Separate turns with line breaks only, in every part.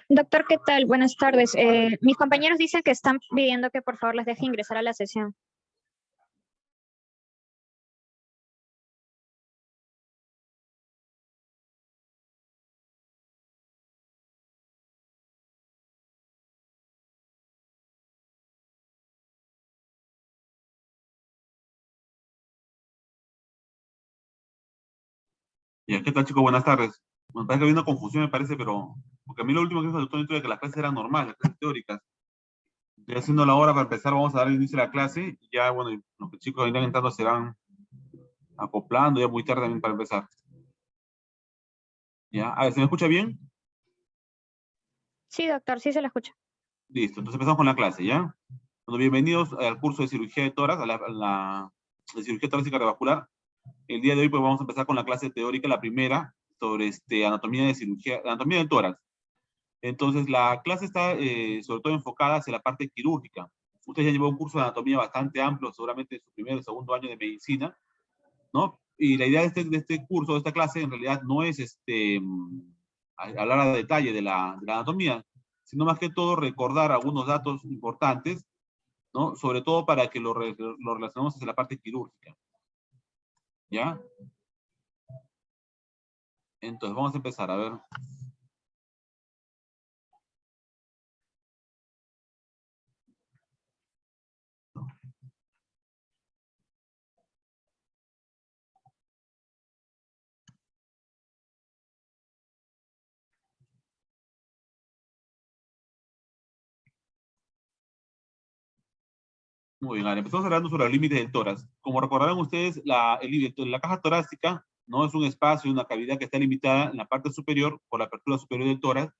Doctor, ¿qué tal? Buenas tardes. Mis compañeros dicen que están pidiendo que por favor les deje ingresar a la sesión.
Ya, ¿qué tal, chicos? Buenas tardes. Me parece que había una confusión, me parece, pero... Porque a mí lo último que me faltó era que las clases eran normales, las clases teóricas. Estoy haciendo la hora para empezar, vamos a dar inicio a la clase. Y ya, bueno, los que chicos irán entrando se van acoplando, ya muy tarde también para empezar. ¿Ya? A ver, ¿se me escucha bien?
Sí, doctor, sí se la escucha.
Listo, entonces empezamos con la clase, ¿ya? Bueno, bienvenidos al curso de cirugía de tórax, de cirugía torácica revascular. El día de hoy pues vamos a empezar con la clase teórica, la primera, sobre anatomía de cirugía, anatomía del tórax. Entonces, la clase está sobre todo enfocada hacia la parte quirúrgica. Usted ya llevó un curso de anatomía bastante amplio, seguramente en su primer o segundo año de medicina, ¿no? Y la idea de este curso, de esta clase, en realidad no es hablar a detalle de la anatomía, sino más que todo recordar algunos datos importantes, ¿no? Sobre todo para que lo relacionemos hacia la parte quirúrgica. ¿Ya? Entonces, vamos a empezar, a ver. Muy bien, ahora empezamos hablando sobre los límites del tórax. Como recordarán ustedes, la caja torácica no es un espacio, una cavidad que está limitada en la parte superior por la apertura superior del tórax,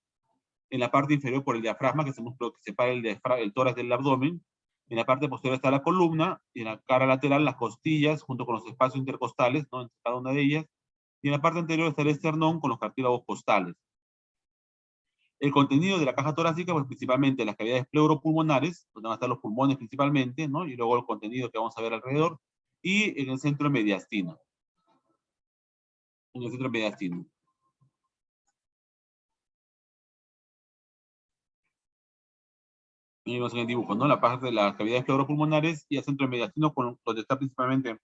en la parte inferior por el diafragma, que es el músculo que separa el tórax del abdomen, en la parte posterior está la columna, y en la cara lateral las costillas, junto con los espacios intercostales, ¿no? Entre cada una de ellas, y en la parte anterior está el esternón con los cartílagos costales. El contenido de la caja torácica, pues principalmente las cavidades pleuropulmonares, donde van a estar los pulmones principalmente, ¿no? Y luego el contenido que vamos a ver alrededor, y en el centro mediastino. En el centro mediastino. Ahí vemos en el dibujo, ¿no? La parte de las cavidades pleuropulmonares y el centro mediastino, donde está principalmente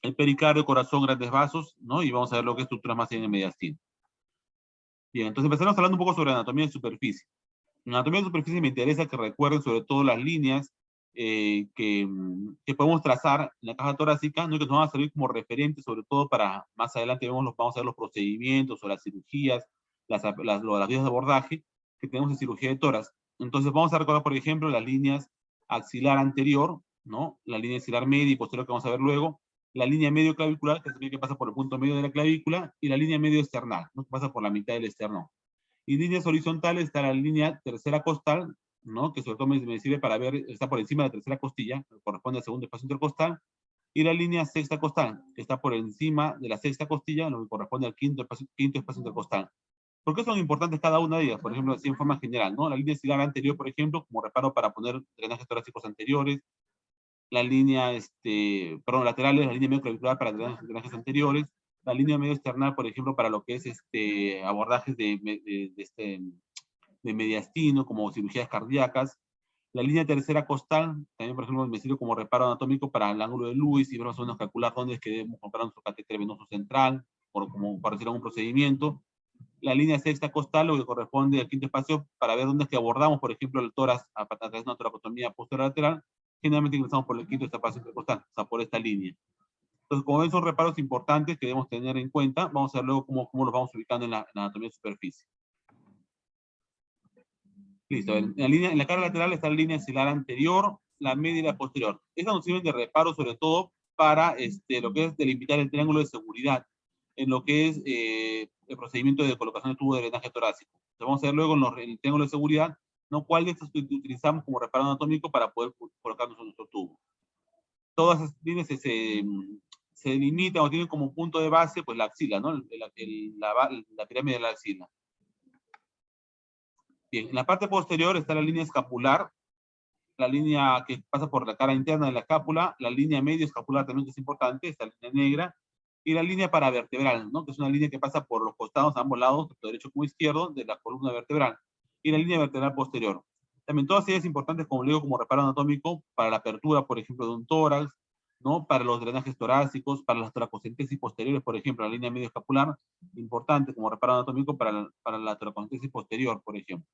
el pericardio, corazón, grandes vasos, ¿no? Y vamos a ver lo que estructuras más hay en el mediastino. Bien, entonces empezamos hablando un poco sobre anatomía de superficie. En anatomía de superficie me interesa que recuerden sobre todo las líneas que podemos trazar en la caja torácica, ¿no? Que nos van a servir como referentes, sobre todo para más adelante vamos a ver los procedimientos o las cirugías, las vías de abordaje que tenemos en cirugía de tórax. Entonces vamos a recordar, por ejemplo, las líneas axilar anterior, ¿no? La línea axilar media y posterior que vamos a ver luego, la línea medio clavicular, que pasa por el punto medio de la clavícula, y la línea medio esternal, ¿no? Que pasa por la mitad del esternón. Y líneas horizontales está la línea tercera costal, ¿no? Que sobre todo me sirve para ver, está por encima de la tercera costilla, corresponde al segundo espacio intercostal, y la línea sexta costal, que está por encima de la sexta costilla, lo que corresponde al quinto espacio intercostal. ¿Por qué son importantes cada una de ellas? Por ejemplo, así en forma general, ¿no? La línea axilar anterior, por ejemplo, como reparo para poner drenajes torácicos anteriores, la línea, laterales, la línea medio clavicular para drenajes anteriores, la línea medio external, por ejemplo, para lo que es abordajes de mediastino, como cirugías cardíacas. La línea tercera costal, también, por ejemplo, me sirve como reparo anatómico para el ángulo de Lewis y más o menos calcular dónde es que debemos comprar nuestro catéter venoso central, como para hacer un procedimiento. La línea sexta costal, lo que corresponde al quinto espacio, para ver dónde es que abordamos, por ejemplo, el tórax a través de una toracotomía posterolateral. Generalmente ingresamos por el quinto espacio intercostal, o sea, por esta línea. Entonces, como ven, son reparos importantes que debemos tener en cuenta. Vamos a ver luego cómo los vamos ubicando en la anatomía de superficie. Listo, en la cara lateral está la línea axilar anterior, la media y la posterior. Estas nos sirven de reparo sobre todo para lo que es delimitar el triángulo de seguridad en lo que es el procedimiento de colocación de tubo de drenaje torácico. Entonces vamos a ver luego en el triángulo de seguridad, ¿no? ¿Cuál de estos utilizamos como reparo anatómico para poder colocarnos en nuestro tubo? Todas esas líneas se delimitan o tienen como punto de base pues la axila, ¿no? La pirámide de la axila. Bien, en la parte posterior está la línea escapular, la línea que pasa por la cara interna de la escápula, la línea medio escapular también que es importante, esta línea negra, y la línea paravertebral, ¿no? Que es una línea que pasa por los costados a ambos lados, tanto derecho como izquierdo, de la columna vertebral, y la línea vertebral posterior. También todas ellas importantes, como le digo, como reparo anatómico, para la apertura, por ejemplo, de un tórax, ¿no? Para los drenajes torácicos, para las toracocentesis posteriores, por ejemplo, la línea medio escapular, importante como reparo anatómico para la toracocentesis posterior, por ejemplo.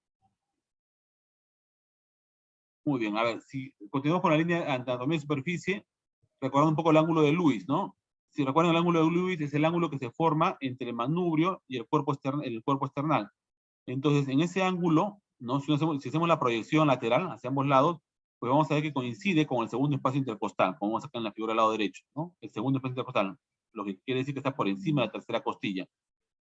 Muy bien, a ver, si continuamos con la línea de anatomía de superficie, recordando un poco el ángulo de Lewis, ¿no? Si recuerdan, el ángulo de Lewis es el ángulo que se forma entre el manubrio y el cuerpo external. Entonces, en ese ángulo, ¿no? Si hacemos la proyección lateral hacia ambos lados, pues vamos a ver que coincide con el segundo espacio intercostal, como vamos acá en la figura del lado derecho, ¿no? El segundo espacio intercostal, lo que quiere decir que está por encima de la tercera costilla.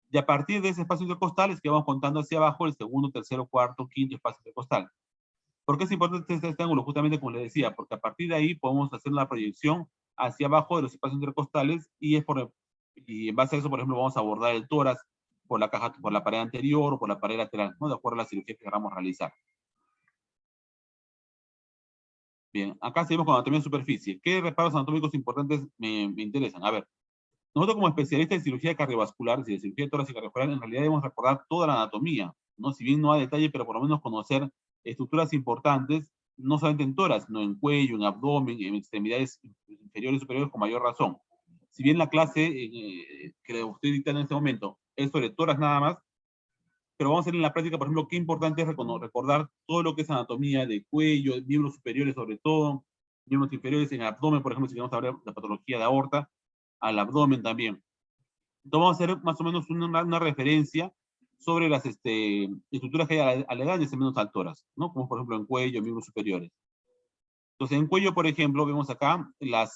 Y a partir de ese espacio intercostal es que vamos contando hacia abajo el segundo, tercero, cuarto, quinto espacio intercostal. ¿Por qué es importante este ángulo? Justamente como les decía, porque a partir de ahí podemos hacer la proyección hacia abajo de los espacios intercostales y en base a eso, por ejemplo, vamos a abordar el tórax por la pared anterior o por la pared lateral, ¿no? De acuerdo a la cirugía que queramos realizar. Bien, acá seguimos con anatomía de superficie. ¿Qué reparos anatómicos importantes me interesan? A ver, nosotros como especialistas en cirugía cardiovascular y de cirugía torácica cardiovascular, en realidad debemos recordar toda la anatomía, ¿no? Si bien no a detalle, pero por lo menos conocer estructuras importantes, no solamente en tórax, sino en cuello, en abdomen, en extremidades inferiores y superiores con mayor razón. Si bien la clase que usted dicta en este momento es sobre tórax nada más, pero vamos a ver en la práctica, por ejemplo, qué importante es recordar todo lo que es anatomía de cuello, miembros superiores sobre todo, miembros inferiores en el abdomen, por ejemplo, si queremos hablar de la patología de aorta, al abdomen también. Entonces vamos a hacer más o menos una referencia sobre las estructuras que hay aledañas en menos alturas, ¿no? Como por ejemplo en cuello, miembros superiores. Entonces en cuello, por ejemplo, vemos acá la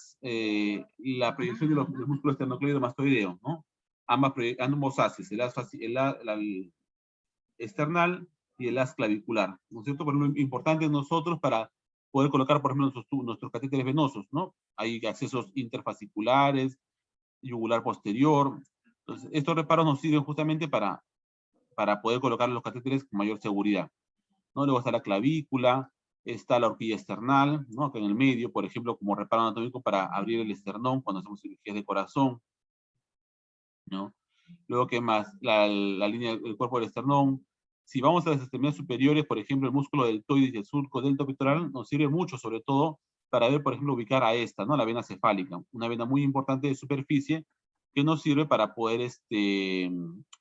proyección del músculo esternocleidomastoideo, ¿no? Ambos haces, el external y el haz clavicular, ¿no es cierto? Por ejemplo, importante nosotros para poder colocar, por ejemplo, nuestros catéteres venosos, ¿no? Hay accesos interfasciculares, yugular posterior. Entonces, estos reparos nos sirven justamente para poder colocar los catéteres con mayor seguridad, ¿no? Luego está la clavícula, está la horquilla esternal, ¿no? Acá en el medio, por ejemplo, como reparo anatómico para abrir el esternón cuando hacemos cirugías de corazón, ¿no? Luego, ¿qué más? La línea del cuerpo del esternón. Si vamos a las extremidades superiores, por ejemplo, el músculo deltoides y el surco deltopectoral nos sirve mucho, sobre todo, para ver, por ejemplo, ubicar a esta, ¿no? La vena cefálica, una vena muy importante de superficie que nos sirve para poder,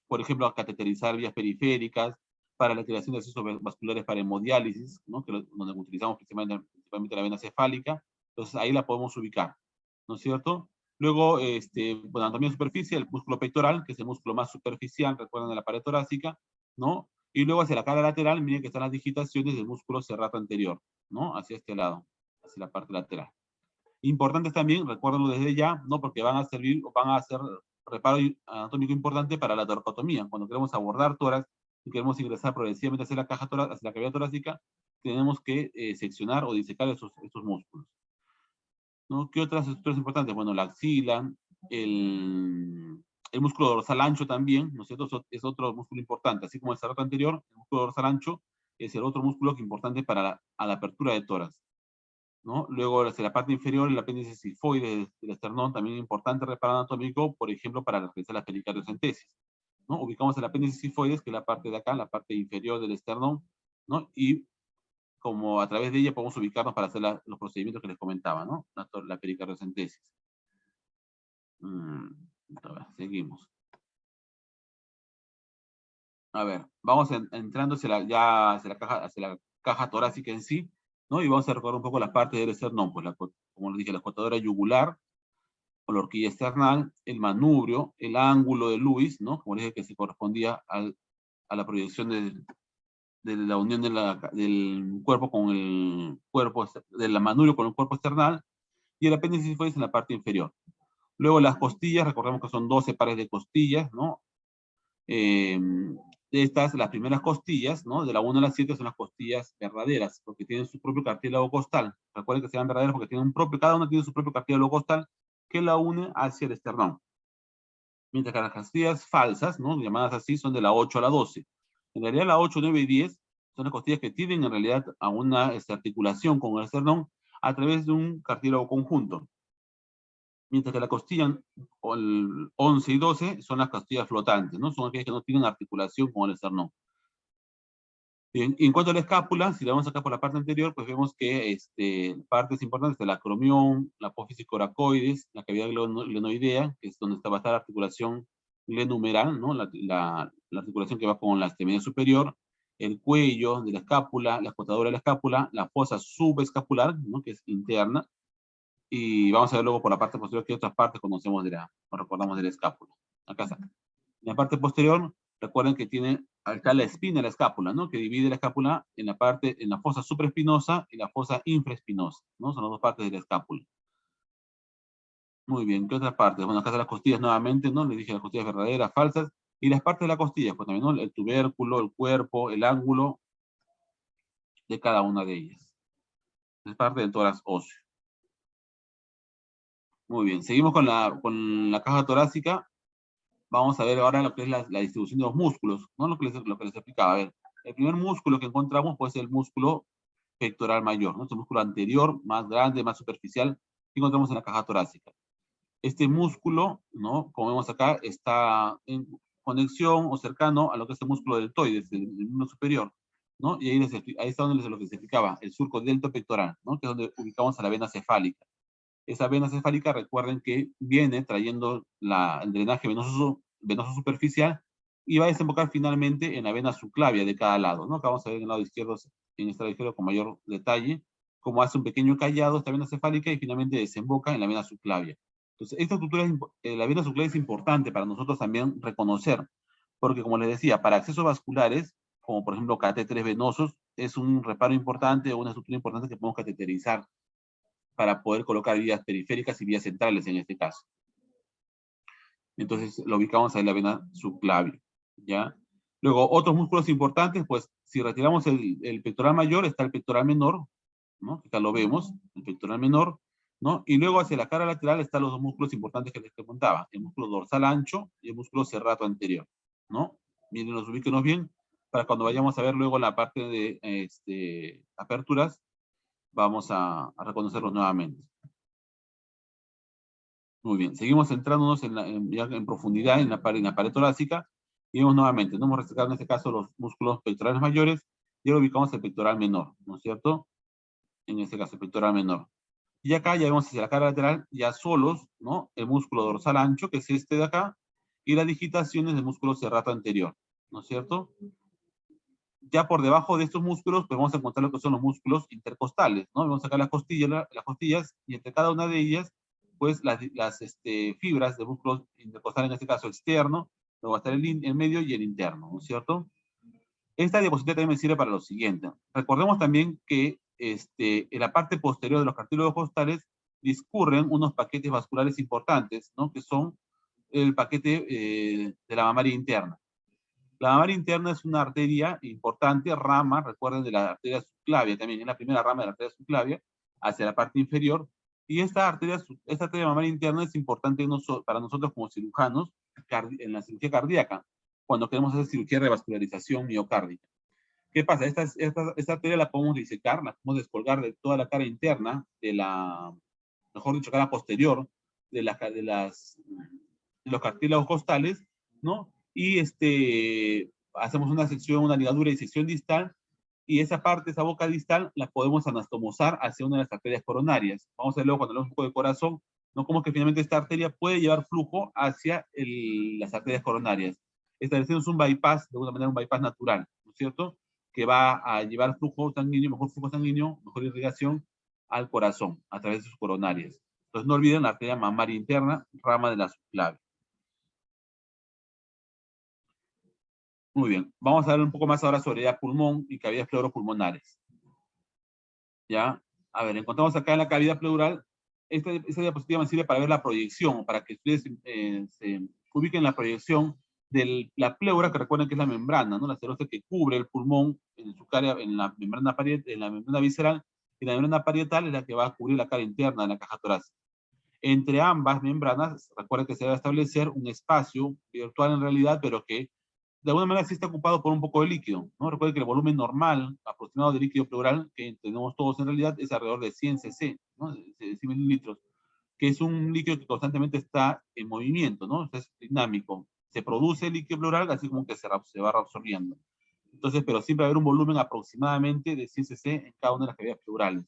por ejemplo, cateterizar vías periféricas, para la creación de accesos vasculares para hemodiálisis, ¿no? Donde utilizamos principalmente la vena cefálica. Entonces, ahí la podemos ubicar, ¿no es cierto? Luego, bueno, anatomía de superficie, el músculo pectoral, que es el músculo más superficial, recuerdan, de la pared torácica, ¿no? Y luego hacia la cara lateral, miren que están las digitaciones del músculo serrato anterior, ¿no? Hacia este lado, hacia la parte lateral. Importantes también, recuérdenlo desde ya, ¿no? Porque van a servir, van a hacer reparo anatómico importante para la toracotomía. Cuando queremos abordar tórax y queremos ingresar progresivamente hacia la hacia la cavidad torácica, tenemos que seccionar o disecar estos músculos, ¿no? ¿Qué otras estructuras importantes? Bueno, la axila, el músculo dorsal ancho también, ¿no es cierto? Es otro músculo importante. Así como el serrato anterior, el músculo dorsal ancho es el otro músculo que es importante para la apertura de tórax, ¿no? Luego, hacia la parte inferior, el apéndice sifoide del esternón, también importante reparo anatómico, por ejemplo, para realizar la pericardiocentesis, ¿no? Ubicamos el apéndice sifoides, que es la parte de acá, la parte inferior del esternón, ¿no? Y como a través de ella podemos ubicarnos para hacer los procedimientos que les comentaba, ¿no? La pericardiocentesis. Seguimos. A ver, vamos entrando hacia la caja torácica en sí, ¿no? Y vamos a recordar un poco las partes del esternón, pues como les dije, la cortadora yugular, o la horquilla esternal, el manubrio, el ángulo de Lewis, ¿no? Como les dije, que se correspondía a la proyección de la unión del cuerpo con el cuerpo, del manubrio con el cuerpo esternal, y el apéndice sifoides en la parte inferior. Luego las costillas, recordemos que son 12 pares de costillas, ¿no? Las primeras costillas, ¿no? De la 1 a la 7 son las costillas verdaderas, porque tienen su propio cartílago costal. Recuerden que sean verdaderas porque cada una tiene su propio cartílago costal que la une hacia el esternón. Mientras que las costillas falsas, ¿no? Llamadas así, son de la 8 a la 12. En realidad la 8, 9 y 10 son las costillas que tienen en realidad a una articulación con el esternón a través de un cartílago conjunto. Mientras que la costilla o el 11 y 12 son las costillas flotantes, ¿no? Son aquellas que no tienen articulación con el esternón. Bien, y en cuanto a la escápula, si la vamos acá por la parte anterior, pues vemos que partes importantes de la acromión, la apófisis coracoides, la cavidad glenoidea, que es donde va a estar la articulación glenumeral, ¿no? La articulación que va con la extremidad superior, el cuello de la escápula, la escotadura de la escápula, la fosa subescapular, ¿no? Que es interna, y vamos a ver luego por la parte posterior que otras partes conocemos o recordamos de la escápula. Acá está. En la parte posterior, recuerden que tiene acá la espina de la escápula, ¿no? Que divide la escápula en la fosa supraespinosa y la fosa infraespinosa, ¿no? Son las dos partes de la escápula. Muy bien, ¿qué otras partes? Bueno, acá están las costillas nuevamente, ¿no? Les dije las costillas verdaderas, falsas, y las partes de la costilla, pues también, ¿no? El tubérculo, el cuerpo, el ángulo de cada una de ellas. Es parte del tórax óseo. Muy bien, seguimos con la caja torácica. Vamos a ver ahora lo que es la distribución de los músculos, ¿no? Lo que les explicaba. A ver, el primer músculo que encontramos pues es el músculo pectoral mayor, ¿no? Este músculo anterior, más grande, más superficial, que encontramos en la caja torácica. Este músculo, ¿no? Como vemos acá, está en conexión o cercano a lo que es el músculo deltoides, el miembro superior, ¿no? Y ahí está donde lo que se explicaba, el surco deltopectoral, ¿no? Que es donde ubicamos a la vena cefálica. Esa vena cefálica, recuerden que viene trayendo el drenaje venoso superficial y va a desembocar finalmente en la vena subclavia de cada lado, ¿no? Acá vamos a ver en el lado izquierdo, en este lado izquierdo con mayor detalle, cómo hace un pequeño callado esta vena cefálica y finalmente desemboca en la vena subclavia. Entonces, esta estructura, la vena subclavia es importante para nosotros también reconocer, porque como les decía, para accesos vasculares, como por ejemplo catéteres venosos, es un reparo importante o una estructura importante que podemos cateterizar para poder colocar vías periféricas y vías centrales en este caso. Entonces lo ubicamos ahí en la vena subclavia, ¿ya? Luego, otros músculos importantes, pues si retiramos el pectoral mayor, está el pectoral menor, ¿no? Acá lo vemos, el pectoral menor, ¿no? Y luego hacia la cara lateral están los dos músculos importantes que les comentaba, el músculo dorsal ancho y el músculo serrato anterior, ¿no? Miren, los ubíquenos bien, para cuando vayamos a ver luego la parte de aperturas, vamos a reconocerlos nuevamente. Muy bien, seguimos centrándonos ya en profundidad en la pared torácica y vemos nuevamente, no hemos rescatado en este caso los músculos pectorales mayores y ahora ubicamos el pectoral menor, ¿no es cierto? En este caso el pectoral menor. Y acá ya vemos hacia la cara lateral ya solos, ¿no? El músculo dorsal ancho, que es este de acá, y las digitaciones del músculo serrato anterior, ¿no es cierto? Ya por debajo de estos músculos, pues vamos a encontrar lo que son los músculos intercostales, ¿no? Vamos a sacar las costillas y entre cada una de ellas pues las fibras de músculos intercostales, en este caso externo, luego va a estar el medio y el interno, ¿no es cierto? Esta diapositiva también me sirve para lo siguiente. Recordemos también que en la parte posterior de los cartílagos costales discurren unos paquetes vasculares importantes, ¿no? Que son el paquete de la mamaria interna. La mamaria interna es una arteria importante, rama, recuerden, de la arteria subclavia también, es la primera rama de la arteria subclavia, hacia la parte inferior, y esta arteria mamaria interna es importante para nosotros como cirujanos en la cirugía cardíaca, cuando queremos hacer cirugía de revascularización miocárdica. ¿Qué pasa? Esta arteria la podemos disecar, la podemos descolgar de toda la cara interna, mejor dicho, cara posterior, de los cartílagos costales, ¿no? Y hacemos una sección, una ligadura y sección distal, y esa parte, esa boca distal, la podemos anastomosar hacia una de las arterias coronarias. Vamos a ver luego cuando hablamos un poco de corazón, ¿no? Cómo que finalmente esta arteria puede llevar flujo hacia las arterias coronarias. Establecemos un bypass, de alguna manera un bypass natural, ¿no es cierto? Que va a llevar flujo sanguíneo, mejor irrigación al corazón, a través de sus coronarias. Entonces no olviden la arteria mamaria interna, rama de la subclavia. Muy bien, vamos a hablar un poco más ahora sobre el pulmón y cavidades pleuropulmonares. ¿Ya? A ver, encontramos acá en la cavidad pleural, esta diapositiva me sirve para ver la proyección, para que ustedes se ubiquen la proyección de la pleura, que recuerden que es la membrana, ¿no? La celosía que cubre el pulmón en su cara, en la membrana visceral, y la membrana parietal es la que va a cubrir la cara interna de la caja torácica. Entre ambas membranas, recuerden que se debe establecer un espacio virtual en realidad, pero que de alguna manera sí está ocupado por un poco de líquido, ¿no? Recuerden que el volumen normal aproximado de líquido pleural que tenemos todos en realidad es alrededor de 100 cc, ¿no? 100 mililitros. que es un líquido que constantemente está en movimiento, ¿no? Es dinámico. Se produce el líquido pleural, así como que se va reabsorbiendo. Entonces, pero siempre va a haber un volumen aproximadamente de 100 cc en cada una de las cavidades pleurales.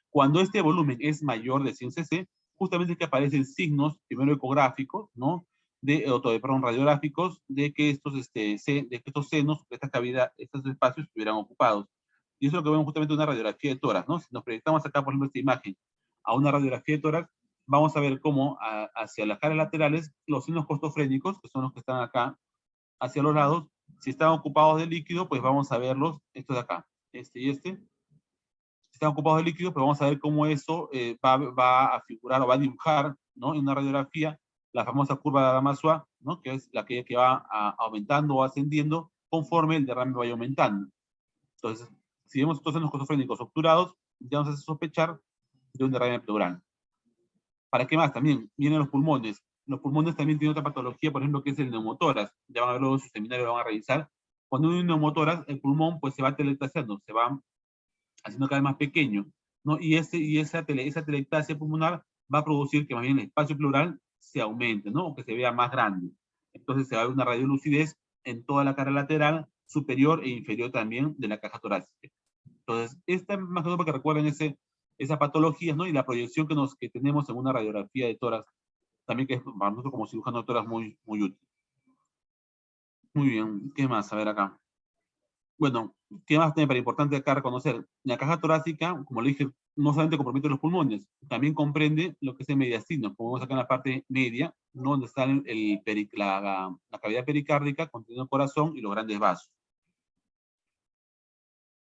Cuando este volumen es mayor de 100 cc, justamente es que aparecen signos, primero ecográficos, ¿no? Perdón, radiográficos, de que estos senos, de esta cavidad, estos espacios estuvieran ocupados. Y eso es lo que vemos justamente en una radiografía de tórax, ¿no? Si nos proyectamos acá, por ejemplo, esta imagen a una radiografía de tórax, vamos a ver cómo hacia las caras laterales, los senos costofrénicos, que son los que están acá, hacia los lados, si están ocupados de líquido, pues vamos a verlos, estos de acá, este y este, están ocupados de líquido, pero vamos a ver cómo eso va a figurar o va a dibujar, ¿no? En una radiografía la famosa curva de Lamassoure, ¿no? Que es la que va aumentando o ascendiendo conforme el derrame vaya aumentando. Entonces, si vemos estos senos costofrénicos obturados, ya nos hace sospechar de un derrame pleural. ¿Para qué más? También vienen los pulmones. Los pulmones también tienen otra patología, por ejemplo, que es el neumotórax. Ya van a verlo en su seminario, lo van a revisar. Cuando hay un neumotórax, el pulmón pues se va telectaseando, se va haciendo cada vez más pequeño, ¿no? Y esa telectasia pulmonar va a producir que más bien el espacio pleural se aumente, ¿no? O que se vea más grande. Entonces se va a ver una radiolucidez en toda la cara lateral, superior e inferior también de la caja torácica. Entonces, esta más que todo para que recuerden esas patologías, ¿no? Y la proyección que tenemos en una radiografía de tórax, también que es para nosotros como cirujano de tórax muy, muy útil. Muy bien, ¿qué más? A ver acá. Bueno, ¿qué más tiene para importante acá reconocer? La caja torácica, como le dije, no solamente compromete los pulmones, también comprende lo que es el mediastino, como vemos acá en la parte media, ¿no? Donde está la cavidad pericárdica, conteniendo el corazón y los grandes vasos.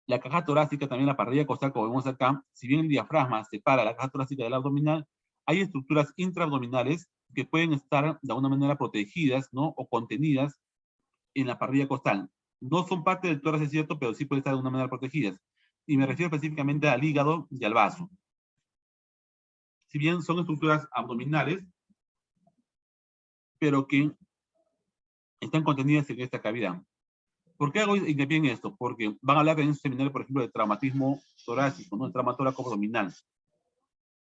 La caja torácica, también la parrilla costal, como vemos acá, si bien el diafragma separa la caja torácica del abdominal, hay estructuras intraabdominales que pueden estar de alguna manera protegidas, ¿no? O contenidas en la parrilla costal. No son parte del tórax, es cierto, pero sí pueden estar de una manera protegidas. Y me refiero específicamente al hígado y al vaso. Si bien son estructuras abdominales, pero que están contenidas en esta cavidad. ¿Por qué hago hincapié en esto? Porque van a hablar en su seminario, por ejemplo, de traumatismo torácico, ¿no? El trauma tóraco abdominal.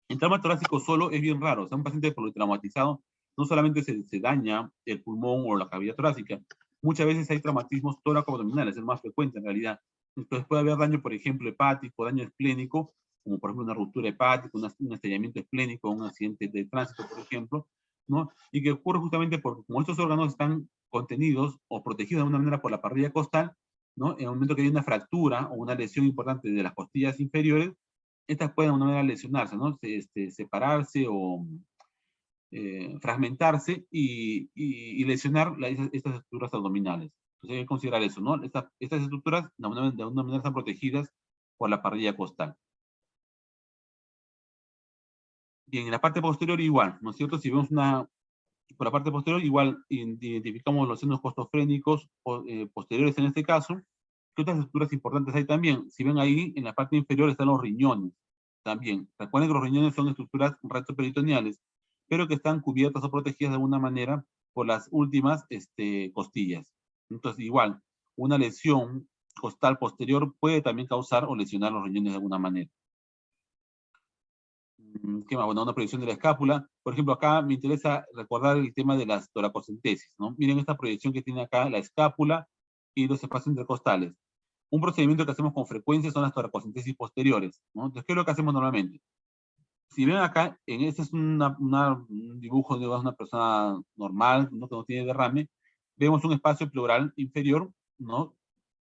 El trauma torácico solo es bien raro. O sea, un paciente politraumatizado no solamente se daña el pulmón o la cavidad torácica, muchas veces hay traumatismos tóraco-abdominales, es el más frecuente en realidad. Entonces puede haber daño, por ejemplo, hepático, daño esplénico, como por ejemplo una ruptura hepática, un estallamiento esplénico, un accidente de tránsito, por ejemplo, ¿no? Y que ocurre justamente porque como estos órganos están contenidos o protegidos de alguna manera por la parrilla costal, ¿no? En el momento que hay una fractura o una lesión importante de las costillas inferiores, estas pueden de alguna manera lesionarse, ¿no? Separarse o fragmentarse y lesionar estas estructuras abdominales. Entonces hay que considerar eso, ¿no? Estas estructuras de alguna manera están protegidas por la parrilla costal. Bien, en la parte posterior igual, ¿no es cierto? Si vemos por la parte posterior igual identificamos los senos costofrénicos posteriores en este caso. ¿Qué otras estructuras importantes hay también? Si ven ahí, en la parte inferior están los riñones. También, recuerden que los riñones son estructuras retroperitoneales, pero que están cubiertas o protegidas de alguna manera por las últimas costillas. Entonces, igual, una lesión costal posterior puede también causar o lesionar los riñones de alguna manera. ¿Qué más? Bueno, una proyección de la escápula. Por ejemplo, acá me interesa recordar el tema de las toracocentesis, ¿no? Miren esta proyección que tiene acá la escápula y los espacios intercostales. Un procedimiento que hacemos con frecuencia son las toracocentesis posteriores, ¿no? Entonces, ¿qué es lo que hacemos normalmente? Si ven acá, este es un dibujo de una persona normal, ¿no? Que no tiene derrame, vemos un espacio pleural inferior, ¿no?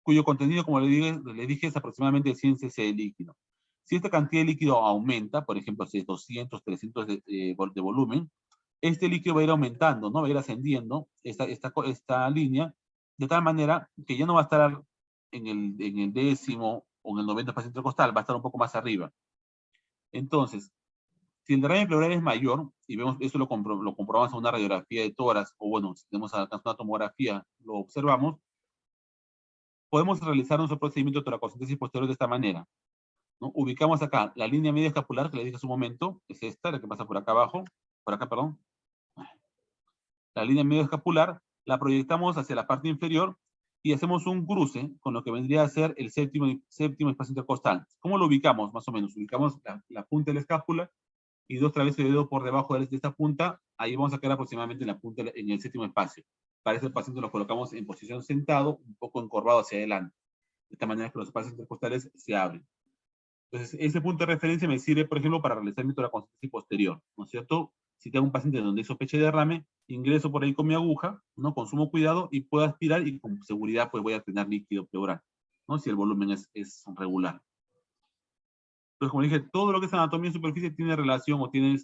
Cuyo contenido, como le dije, es aproximadamente 100 cc de líquido. Si esta cantidad de líquido aumenta, por ejemplo, si es 200, 300 de volumen, este líquido va a ir aumentando, ¿no? Va a ir ascendiendo esta línea, de tal manera que ya no va a estar en el décimo o en el 90% intercostal, va a estar un poco más arriba. Entonces, si el derrame pleural es mayor, y vemos, eso lo comprobamos en una radiografía de tórax, o bueno, si tenemos una tomografía, lo observamos, podemos realizar nuestro procedimiento de toracocentesis posterior de esta manera, ¿no? Ubicamos acá la línea media escapular, que le dije hace un momento, es esta, la que pasa por acá abajo, por acá, perdón. La línea media escapular, la proyectamos hacia la parte inferior y hacemos un cruce con lo que vendría a ser el séptimo espacio intercostal. ¿Cómo lo ubicamos, más o menos? Ubicamos la punta de la escápula y 2 travesos de dedo por debajo de esta punta, ahí vamos a quedar aproximadamente en la punta, en el 7º espacio. Para ese paciente lo colocamos en posición sentado, un poco encorvado hacia adelante. De esta manera que los espacios intercostales se abren. Entonces, ese punto de referencia me sirve, por ejemplo, para realizar mi toracostomy posterior, ¿no es cierto? Si tengo un paciente donde hay sospecha de derrame, ingreso por ahí con mi aguja, ¿no? Con sumo cuidado y puedo aspirar y con seguridad pues voy a tener líquido pleural, ¿no? Si el volumen es regular. Entonces, como dije, todo lo que es anatomía en superficie tiene relación o tiene,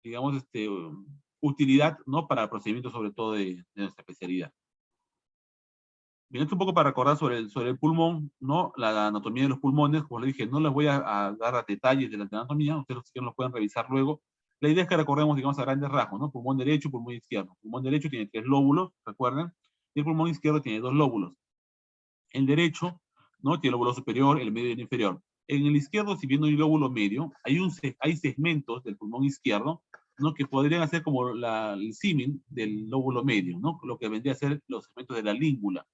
digamos, utilidad, ¿no? Para procedimientos sobre todo de nuestra especialidad. Bien, esto un poco para recordar sobre el pulmón, ¿no? La anatomía de los pulmones, como les dije, no les voy a dar a detalles de la anatomía, ustedes si quieren los pueden revisar luego. La idea es que recordemos, digamos, a grandes rasgos, ¿no? Pulmón derecho, pulmón izquierdo. Pulmón derecho tiene 3 lóbulos, recuerden, y el pulmón izquierdo tiene 2 lóbulos. El derecho, ¿no? Tiene el lóbulo superior, el medio y el inferior. En el izquierdo, si bien no hay lóbulo medio, hay segmentos del pulmón izquierdo, ¿no? Que podrían hacer como el símil del lóbulo medio, ¿no? Lo que vendría a ser los segmentos de la língula.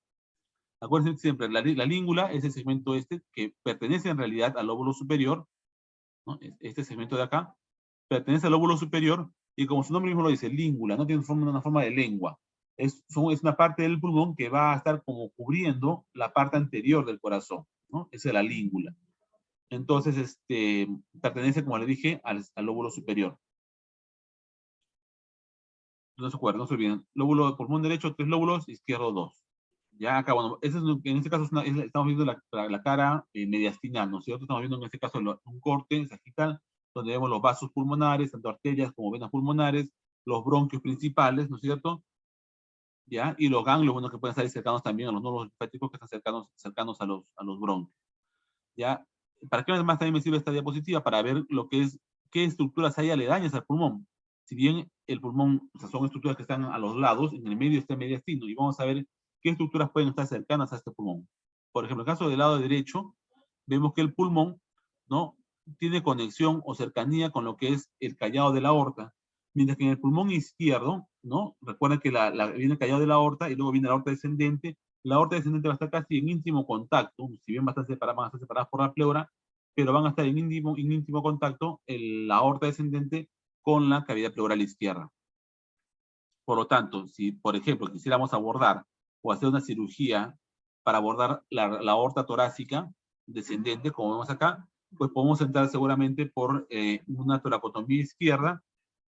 Acuérdense siempre, la língula es el segmento que pertenece en realidad al lóbulo superior, ¿no? Este segmento de acá pertenece al lóbulo superior y como su nombre mismo lo dice, língula, no tiene una forma de lengua. Es una parte del pulmón que va a estar como cubriendo la parte anterior del corazón, ¿no? Esa es la língula. Entonces, pertenece, como le dije, al lóbulo superior. No se acuerdan, no se olviden. Lóbulo de pulmón derecho, 3 lóbulos, izquierdo 2. Ya acá, bueno, en este caso estamos viendo la cara mediastinal, ¿no es cierto? Estamos viendo en este caso un corte sagital, donde vemos los vasos pulmonares, tanto arterias como venas pulmonares, los bronquios principales, ¿no es cierto? ¿Ya? Y los ganglios, bueno, que pueden estar cercanos también a los nódulos linfáticos que están cercanos a los bronquios. ¿Ya? ¿Para qué más también me sirve esta diapositiva? Para ver qué estructuras hay aledañas al pulmón. Si bien el pulmón, o sea, son estructuras que están a los lados, en el medio está el mediastino, y vamos a ver qué estructuras pueden estar cercanas a este pulmón. Por ejemplo, en el caso del lado derecho, vemos que el pulmón, ¿no? Tiene conexión o cercanía con lo que es el callado de la aorta, mientras que en el pulmón izquierdo, ¿no? Recuerden que viene el callado de la aorta y luego viene la aorta descendente. La aorta descendente va a estar casi en íntimo contacto, si bien van a estar separadas por la pleura, pero van a estar en íntimo contacto la aorta descendente con la cavidad pleural izquierda. Por lo tanto, si, por ejemplo, quisiéramos abordar o hacer una cirugía para abordar la aorta torácica descendente, como vemos acá, pues podemos entrar seguramente por una toracotomía izquierda,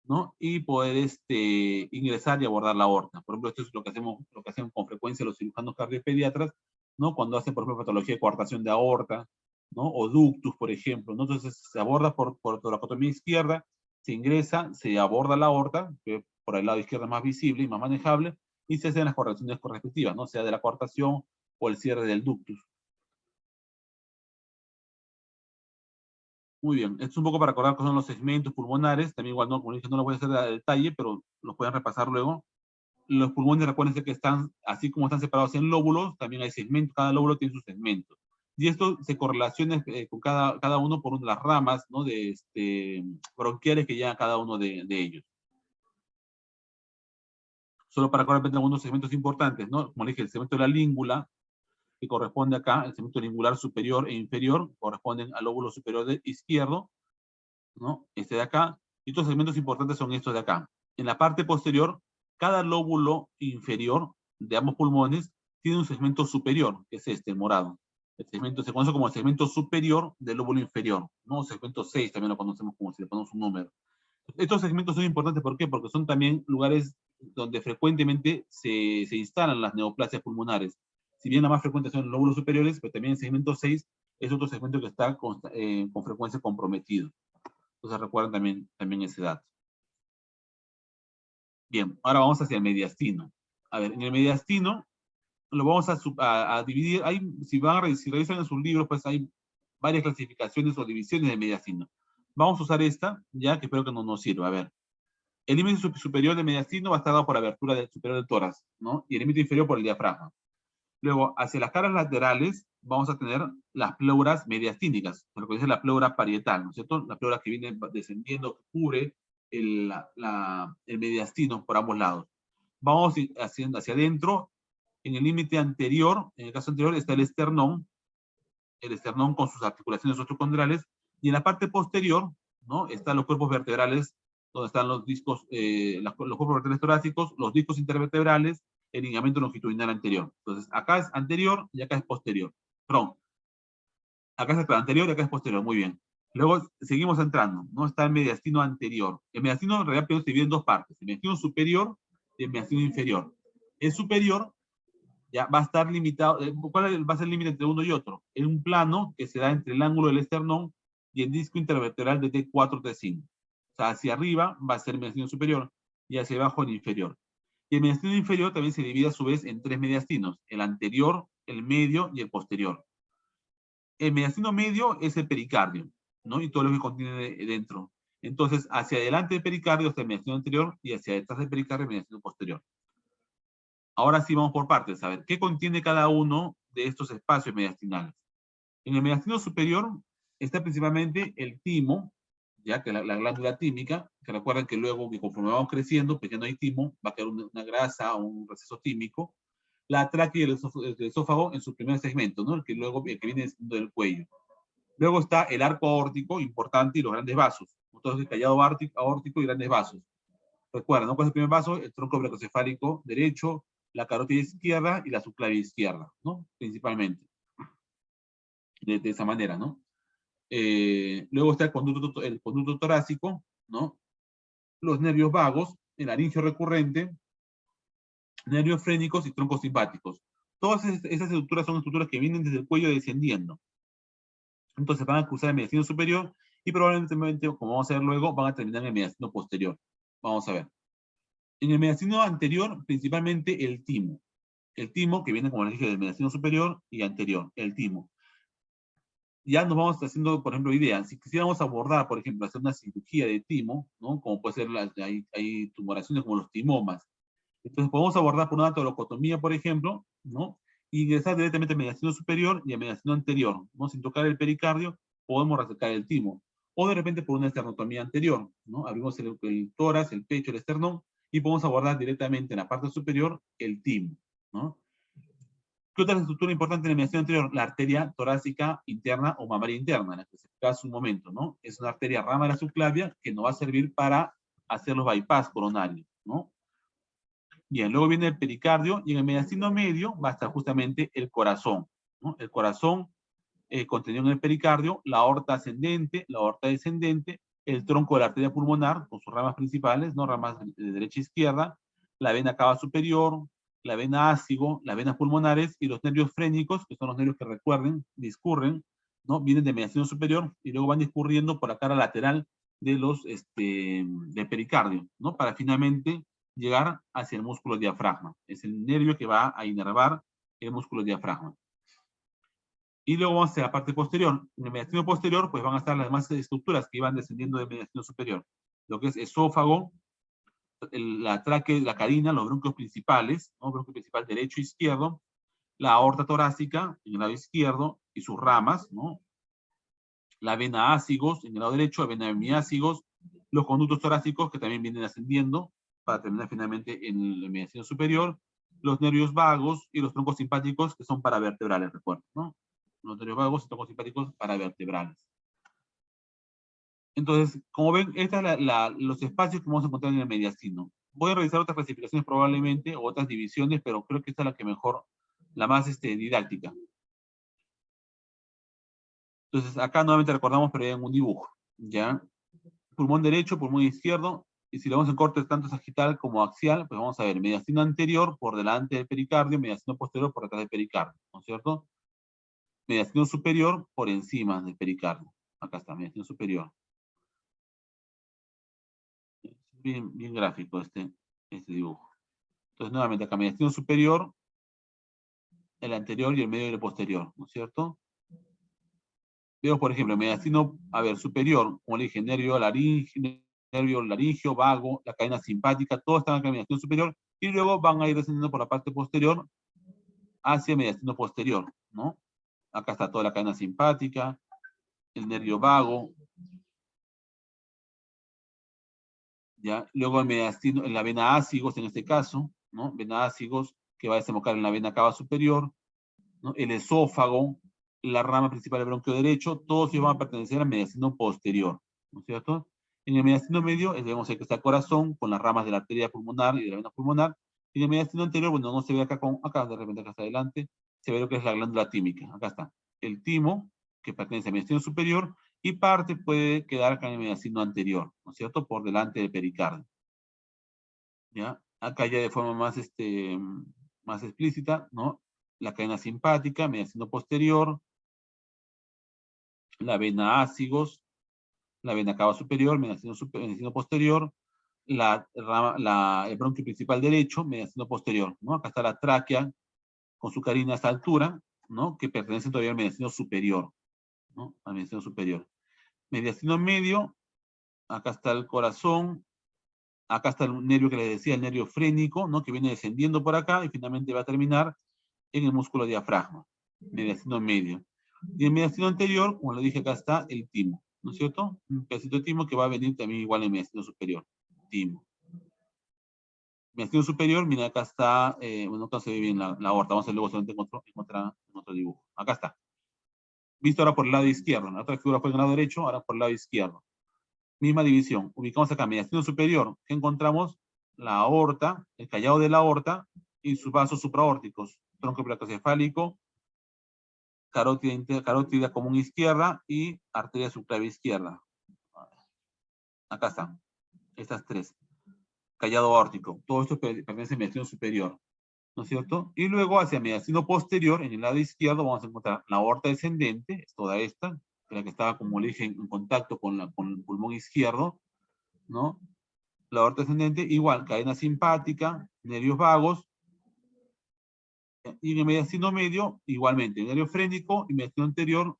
¿no? Y poder ingresar y abordar la aorta. Por ejemplo, esto es lo que hacen con frecuencia los cirujanos cardiopediatras, ¿no? Cuando hacen, por ejemplo, patología de coartación de aorta, ¿no? O ductus, por ejemplo, ¿no? Entonces se aborda por toracotomía izquierda, se ingresa, se aborda la aorta, que por el lado izquierdo es más visible y más manejable, y se hacen las correcciones correspectivas, ¿no? Sea de la coartación o el cierre del ductus. Muy bien, esto es un poco para recordar cuáles son los segmentos pulmonares, también igual, no, como dije, no lo voy a hacer a detalle, pero los pueden repasar luego. Los pulmones, recuérdense que están, así como están separados en lóbulos, también hay segmentos, cada lóbulo tiene sus segmentos. Y esto se correlaciona con cada uno por las ramas, ¿no? Bronquiales que llevan cada uno de ellos. Solo para recordar algunos segmentos importantes, ¿no? Como dije, el segmento de la língula, que corresponde acá, el segmento lingular superior e inferior, corresponden al lóbulo superior izquierdo, ¿no? Este de acá. Y estos segmentos importantes son estos de acá. En la parte posterior, cada lóbulo inferior de ambos pulmones tiene un segmento superior, que es el morado. El segmento se conoce como el segmento superior del lóbulo inferior, ¿no? Segmento 6 también lo conocemos como si le ponemos un número. Estos segmentos son importantes, ¿por qué? Porque son también lugares donde frecuentemente se instalan las neoplasias pulmonares. Si bien la más frecuente son los lóbulos superiores, pero también el segmento 6 es otro segmento que está con frecuencia comprometido. Entonces recuerden también ese dato. Bien, ahora vamos hacia el mediastino. A ver, en el mediastino lo vamos a dividir. Si revisan en sus libros, pues hay varias clasificaciones o divisiones del mediastino. Vamos a usar esta, ya que espero que nos sirva. A ver, el límite superior del mediastino va a estar dado por la abertura superior del tórax, ¿no? Y el límite inferior por el diafragma. Luego, hacia las caras laterales, vamos a tener las pleuras mediastínicas, lo que dice la pleura parietal, ¿no es cierto? La pleura que viene descendiendo, que cubre el mediastino por ambos lados. Vamos hacia adentro, en el límite anterior, en el caso anterior, está el esternón con sus articulaciones osteocondrales, y en la parte posterior ¿no? Están los cuerpos vertebrales, donde están los discos, los cuerpos vertebrales torácicos, los discos intervertebrales, el ligamento longitudinal anterior. Entonces, acá es anterior y acá es posterior. Perdón, acá es anterior y acá es posterior, muy bien. Luego seguimos entrando, ¿no? Está el mediastino anterior. El mediastino en realidad se divide en dos partes, el mediastino superior y el mediastino inferior. El superior ya va a estar limitado. ¿Cuál va a ser el límite entre uno y otro? En un plano que se da entre el ángulo del esternón y el disco intervertebral de T4, T5. O sea, hacia arriba va a ser el mediastino superior y hacia abajo el inferior. Y el mediastino inferior también se divide a su vez en tres mediastinos, el anterior, el medio y el posterior. El mediastino medio es el pericardio, ¿no? Y todo lo que contiene dentro. Entonces, hacia adelante del pericardio está el mediastino anterior y hacia detrás del pericardio el mediastino posterior. Ahora sí vamos por partes, a ver, ¿qué contiene cada uno de estos espacios mediastinales? En el mediastino superior está principalmente el timo, ya que la glándula tímica, que recuerden que luego, que conforme vamos creciendo, pues ya no hay timo, va a quedar una grasa o un receso tímico. La tráquea y el esófago en su primer segmento, ¿no? El que viene del cuello. Luego está el arco aórtico, importante, y los grandes vasos. Entonces, el callado aórtico y grandes vasos. Recuerden, ¿no? ¿Cuál es el primer vaso? El tronco brachicefálico derecho, la carótida izquierda y la subclavia izquierda, ¿no? Principalmente. De esa manera, ¿no? Luego está el conducto torácico, ¿no? Los nervios vagos, el laringio recurrente, nervios frénicos y troncos simpáticos. Todas esas estructuras son estructuras que vienen desde el cuello descendiendo. Entonces van a cruzar el mediastino superior y probablemente, como vamos a ver luego, van a terminar en el mediastino posterior. Vamos a ver. En el mediastino anterior, principalmente el timo. El timo, que viene, como les dije, del mediastino superior y anterior, el timo. Ya nos vamos haciendo, por ejemplo, ideas. Si quisiéramos abordar, por ejemplo, hacer una cirugía de timo, ¿no? Como puede ser, hay tumoraciones como los timomas. Entonces podemos abordar por una toracotomía, por ejemplo, ¿no? Y ingresar directamente al mediastino superior y al mediastino anterior, ¿no? Sin tocar el pericardio, podemos resecar el timo. O de repente por una esternotomía anterior, ¿no? Abrimos el tórax, el pecho, el esternón, y podemos abordar directamente en la parte superior el timo, ¿no? ¿Qué otra estructura importante en el mediastino anterior? La arteria torácica interna o mamaria interna, la que se explica hace un momento, ¿no? Es una arteria rama de la subclavia que nos va a servir para hacer los bypass coronarios, ¿no? Bien, luego viene el pericardio y en el mediastino medio va a estar justamente el corazón, ¿no? El corazón contenido en el pericardio, la aorta ascendente, la aorta descendente, el tronco de la arteria pulmonar con sus ramas principales, ¿no? Ramas de derecha a izquierda, la vena cava superior, la vena ácigo, las venas pulmonares y los nervios frénicos, que son los nervios que discurren, ¿no? Vienen del mediastino superior y luego van discurriendo por la cara lateral de del pericardio, ¿no? Para finalmente llegar hacia el músculo diafragma. Es el nervio que va a inervar el músculo diafragma. Y luego vamos a la parte posterior. En el mediastino posterior, pues van a estar las demás estructuras que iban descendiendo del mediastino superior. Lo que es esófago, la tráquea, la carina, los bronquios principales, ¿no? Bronquio principal derecho e izquierdo, la aorta torácica en el lado izquierdo y sus ramas, ¿no? La vena ácigos en el lado derecho, la vena hemiácigos, los conductos torácicos que también vienen ascendiendo para terminar finalmente en el mediastino superior, los nervios vagos y los troncos simpáticos que son paravertebrales, recuerden, ¿no? Los nervios vagos y troncos simpáticos paravertebrales. Entonces, como ven, estos son los espacios que vamos a encontrar en el mediastino. Voy a realizar otras clasificaciones probablemente, o otras divisiones, pero creo que esta es la que mejor, la más didáctica. Entonces, acá nuevamente recordamos, pero en un dibujo, ¿ya? Pulmón derecho, pulmón izquierdo, y si lo vemos en corte tanto sagital como axial, pues vamos a ver mediastino anterior por delante del pericardio, mediastino posterior por detrás del pericardio, ¿no es cierto? Mediastino superior por encima del pericardio. Acá está, mediastino superior. Bien gráfico este dibujo. Entonces, nuevamente, acá mediastino superior, el anterior y el medio y el posterior, ¿no es cierto? Veo, por ejemplo, mediastino, a ver, superior, como le dije, nervio laringio, vago, la cadena simpática, todos están acá en mediastino superior, y luego van a ir descendiendo por la parte posterior hacia mediastino posterior, ¿no? Acá está toda la cadena simpática, el nervio vago, ¿ya? Luego el mediastino, en la vena ácigos en este caso, ¿no? Vena ácigos que va a desembocar en la vena cava superior, ¿no? El esófago, la rama principal del bronquio derecho, todos ellos van a pertenecer al mediastino posterior, ¿no es cierto? En el mediastino medio, vemos que está el corazón con las ramas de la arteria pulmonar y de la vena pulmonar. Y en el mediastino anterior, bueno, no se ve acá, acá de repente acá está adelante, se ve lo que es la glándula tímica. Acá está. El timo, que pertenece al mediastino superior, y parte puede quedar acá en el mediastino anterior, ¿no es cierto? Por delante del pericardio. ¿Ya? Acá ya de forma más, más explícita, ¿no? La cadena simpática, mediastino posterior, la vena ácigos, la vena cava superior, mediastino posterior, el bronquio principal derecho, mediastino posterior, ¿no? Acá está la tráquea con su carina a esta altura, ¿no? Que pertenece todavía al mediastino superior, ¿no? Al mediastino superior. Mediastino medio, acá está el corazón, acá está el nervio que les decía, el nervio frénico, ¿no? Que viene descendiendo por acá y finalmente va a terminar en el músculo diafragma, mediastino medio. Y el mediastino anterior, como le dije, acá está el timo, ¿no es cierto? Un pedacito de timo que va a venir también igual en el mediastino superior, timo. Mediastino superior, mira, acá está, bueno, acá se ve bien la aorta, vamos a ver luego solamente en otro dibujo. Acá está. Visto ahora por el lado izquierdo, la otra figura fue en el lado derecho, ahora por el lado izquierdo. Misma división, ubicamos acá, mediastino superior, que encontramos la aorta, el callado de la aorta y sus vasos supraórticos, tronco placoencefálico, carótida común izquierda y arteria subclavia izquierda. Acá están, estas tres. Callado aórtico, todo esto pertenece al mediastino superior, ¿no es cierto? Y luego hacia el mediastino posterior, en el lado izquierdo, vamos a encontrar la aorta descendente, es toda esta, la que estaba, como le dije, en contacto con el pulmón izquierdo, ¿no? La aorta descendente, igual, cadena simpática, nervios vagos, y en el mediastino medio, igualmente, nervio frénico y mediastino anterior,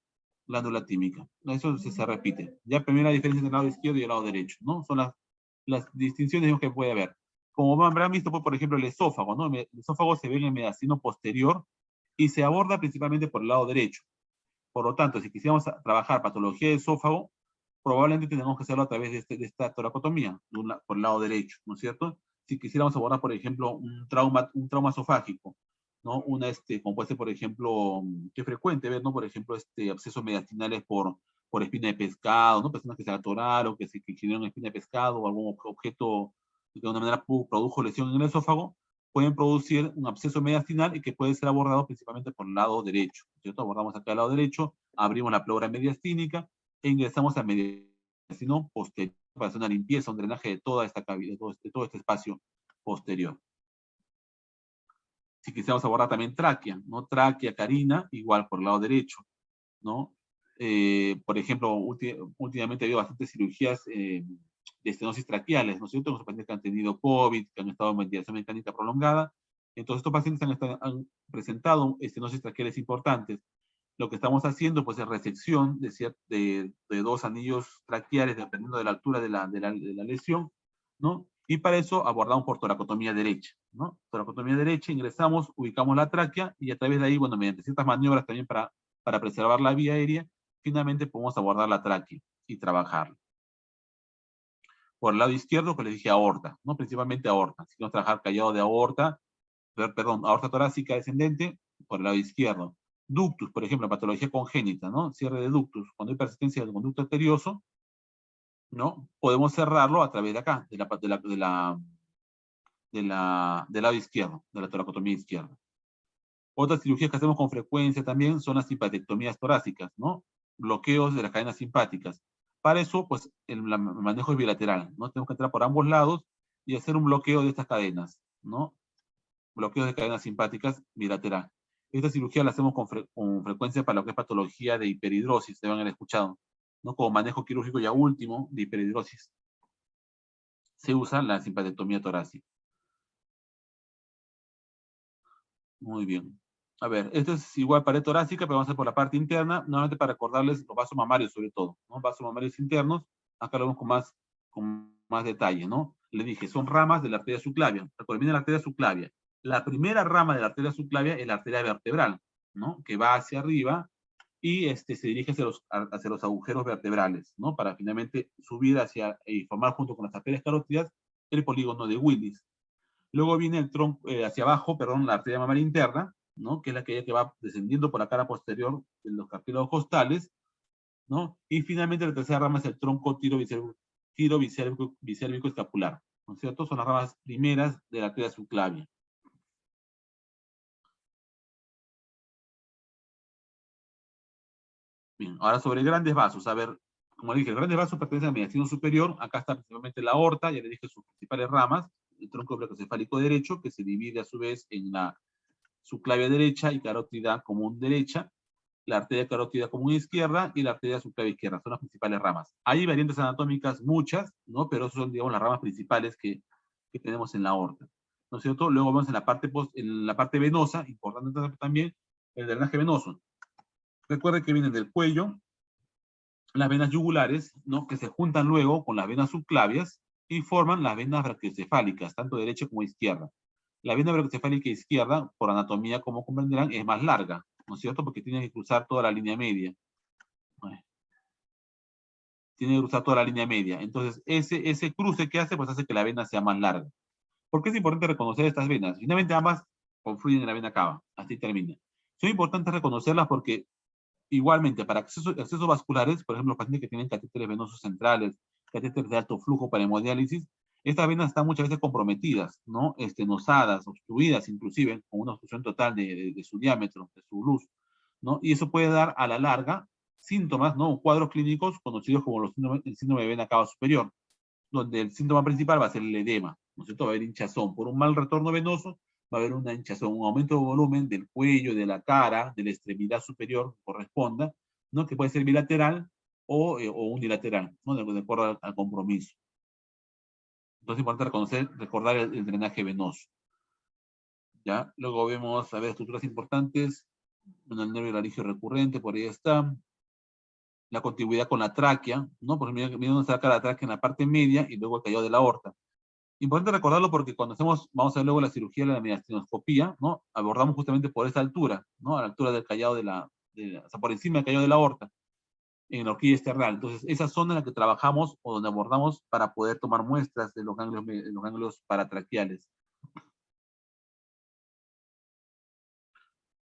glándula tímica. Eso se repite. Ya primera diferencia entre el lado izquierdo y el lado derecho, ¿no? Son las distinciones que puede haber. Como habrán visto, pues, por ejemplo, el esófago, ¿no? El esófago se ve en el mediastino posterior y se aborda principalmente por el lado derecho. Por lo tanto, si quisiéramos trabajar patología de esófago, probablemente tenemos que hacerlo a través de esta toracotomía, por el lado derecho, ¿no es cierto? Si quisiéramos abordar, por ejemplo, un trauma esofágico, ¿no? Como puede ser, por ejemplo, que es frecuente ver, ¿no? Por ejemplo, abscesos mediastinales por espina de pescado, ¿no? Personas que se atoraron, que hicieron espina de pescado o algún objeto que de alguna manera produjo lesión en el esófago, pueden producir un absceso mediastinal y que puede ser abordado principalmente por el lado derecho, ¿cierto? Abordamos acá el lado derecho, abrimos la pleura mediastínica e ingresamos al mediastino posterior para hacer una limpieza, un drenaje de toda esta cavidad, de todo este espacio posterior. Si quisiéramos abordar también tráquea, ¿no? Tráquea, carina, igual por el lado derecho, ¿no? Por ejemplo, últimamente ha habido bastantes cirugías de estenosis traqueales, ¿no es cierto? Los pacientes que han tenido COVID, que han estado en ventilación mecánica prolongada. Entonces, estos pacientes han presentado estenosis traqueales importantes. Lo que estamos haciendo, pues, es resección de dos anillos traqueales, dependiendo de la altura de la lesión, ¿no? Y para eso abordamos por toracotomía derecha, ¿no? Toracotomía derecha, ingresamos, ubicamos la tráquea y a través de ahí, bueno, mediante ciertas maniobras también para preservar la vía aérea, finalmente podemos abordar la tráquea y trabajarla. Por el lado izquierdo, que les dije aorta, ¿no? Principalmente aorta. Si queremos trabajar callado de aorta, perdón, aorta torácica descendente, por el lado izquierdo. Ductus, por ejemplo, patología congénita, ¿no? Cierre de ductus. Cuando hay persistencia del conducto arterioso, ¿no? Podemos cerrarlo a través de acá, del lado izquierdo, de la toracotomía izquierda. Otras cirugías que hacemos con frecuencia también son las simpatectomías torácicas, ¿no? Bloqueos de las cadenas simpáticas. Para eso, pues, el manejo es bilateral, ¿no? Tenemos que entrar por ambos lados y hacer un bloqueo de estas cadenas, ¿no? Bloqueos de cadenas simpáticas bilateral. Esta cirugía la hacemos con frecuencia para lo que es patología de hiperhidrosis, deben haber escuchado, ¿no? Como manejo quirúrgico ya último de hiperhidrosis. Se usa la simpatectomía torácica. Muy bien. A ver, esto es igual pared torácica, pero vamos a hacer por la parte interna, nuevamente para recordarles los vasos mamarios sobre todo, ¿no? Vasos mamarios internos, acá lo vemos con más detalle, ¿no? Le dije, son ramas de la arteria subclavia. Recuerden, la arteria subclavia. La primera rama de la arteria subclavia es la arteria vertebral, ¿no? Que va hacia arriba y se dirige hacia los agujeros vertebrales, ¿no? Para finalmente subir hacia y formar junto con las arterias carótidas el polígono de Willis. Luego viene el tronco, hacia abajo, perdón, la arteria mamaria interna, ¿no? Que es aquella que va descendiendo por la cara posterior de los cartílagos costales, ¿no? Y finalmente la tercera rama es el tronco tiro escapular, ¿no es cierto? Son las ramas primeras de la arteria subclavia. Bien, ahora sobre grandes vasos. A ver, como le dije, el grandes vasos pertenecen a la mediastino superior. Acá está principalmente la aorta, ya le dije sus principales ramas. El tronco brachiocefálico derecho, que se divide a su vez en la subclavia derecha y carótida común derecha, la arteria carótida común izquierda y la arteria subclavia izquierda. Son las principales ramas. Hay variantes anatómicas, muchas, ¿no? Pero son, digamos, las ramas principales que tenemos en la aorta, ¿no es cierto? Luego vamos en la parte venosa, importante también, el drenaje venoso. Recuerden que vienen del cuello, las venas yugulares, ¿no? Que se juntan luego con las venas subclavias y forman las venas brachiocefálicas, tanto derecha como izquierda. La vena brachiocefálica izquierda, por anatomía, como comprenderán, es más larga, ¿no es cierto? Porque tiene que cruzar toda la línea media. Tiene que cruzar toda la línea media. Entonces, ese cruce que hace, pues hace que la vena sea más larga. ¿Por qué es importante reconocer estas venas? Finalmente ambas confluyen en la vena cava. Así termina. Son importantes reconocerlas porque igualmente, para accesos vasculares, por ejemplo, los pacientes que tienen catéteres venosos centrales, catéteres de alto flujo para hemodiálisis, estas venas están muchas veces comprometidas, ¿no? Estenosadas, obstruidas inclusive, con una obstrucción total de su diámetro, de su luz, ¿no? Y eso puede dar a la larga síntomas, ¿no? Cuadros clínicos conocidos como el síndrome de vena cava superior, donde el síntoma principal va a ser el edema, ¿no es cierto? Va a haber hinchazón. Por un mal retorno venoso, va a haber una hinchazón, un aumento de volumen del cuello, de la cara, de la extremidad superior, corresponda, ¿no? Que puede ser bilateral o unilateral, ¿no? De acuerdo al compromiso. Entonces es importante recordar el drenaje venoso. ¿Ya? Luego vemos, a ver, estructuras importantes. Bueno, el nervio laringio recurrente, por ahí está. La contigüidad con la tráquea, ¿no? Porque miren dónde está la tráquea en la parte media y luego el callado de la aorta. Importante recordarlo porque cuando vamos a ver luego la cirugía de la mediastinoscopía, ¿no? Abordamos justamente por esa altura, ¿no? A la altura del callado o sea, por encima del callado de la aorta, en la horquilla externa. Entonces, esa zona en la que trabajamos o donde abordamos para poder tomar muestras de los ganglios paratraqueales.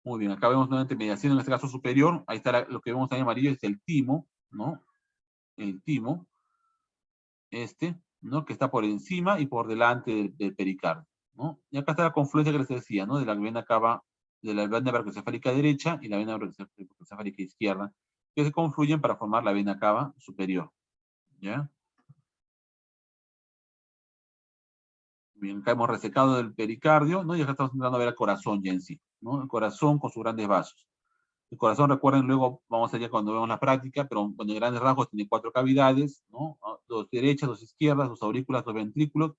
Muy bien, acá vemos nuevamente mediación, en este caso superior. Ahí está lo que vemos ahí amarillo, es el timo, ¿no? El timo, ¿no? Que está por encima y por delante del pericardio, ¿no? Y acá está la confluencia que les decía, ¿no? De la vena cava, de la vena brachiocefálica derecha y la vena brachiocefálica izquierda, que se confluyen para formar la vena cava superior, ¿ya? Bien, acá hemos resecado el pericardio, ¿no? Y acá estamos intentando ver el corazón ya en sí, ¿no? El corazón con sus grandes vasos. El corazón, recuerden, luego vamos allá cuando vemos la práctica, pero bueno, en grandes rasgos tiene 4 cavidades, ¿no? Dos derechas, dos izquierdas, dos aurículas, dos ventrículos,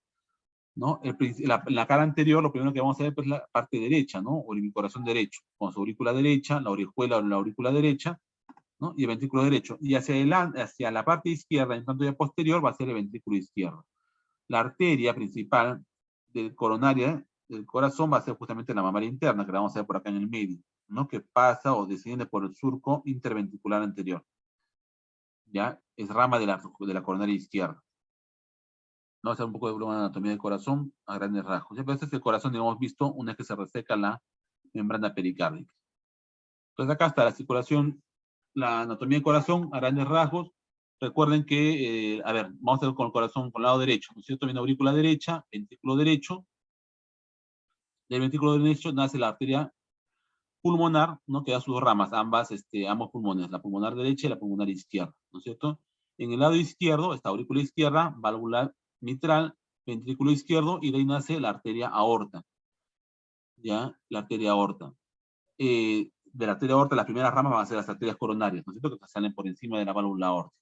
¿no? La cara anterior, lo primero que vamos a ver es la parte derecha, ¿no? O el corazón derecho, con su aurícula derecha, la orejuela o la aurícula derecha, ¿no? Y el ventrículo derecho. Y hacia adelante, hacia la parte izquierda, en tanto ya posterior, va a ser el ventrículo izquierdo. La arteria principal coronaria del corazón va a ser justamente la mamaria interna, que la vamos a ver por acá en el medio, ¿no? Que pasa o desciende por el surco interventricular anterior. ¿Ya? Es rama de la coronaria izquierda. Vamos a hacer un poco de anatomía del corazón a grandes rasgos. A veces el corazón, hemos visto, una vez que se reseca la membrana pericárdica. Entonces acá está la circulación, la anatomía del corazón a grandes rasgos. Recuerden que, a ver, vamos a ver con el corazón con el lado derecho, ¿no es cierto? Viene aurícula derecha, ventrículo derecho. Del ventrículo derecho nace la arteria pulmonar, ¿no? Que da sus ramas, ambos pulmones, la pulmonar derecha y la pulmonar izquierda, ¿no es cierto? En el lado izquierdo está aurícula izquierda, válvula mitral, ventrículo izquierdo, y de ahí nace la arteria aorta, ¿ya? La arteria aorta. De la arteria aorta, las primeras ramas van a ser las arterias coronarias, ¿no es cierto? Que salen por encima de la válvula aórtica.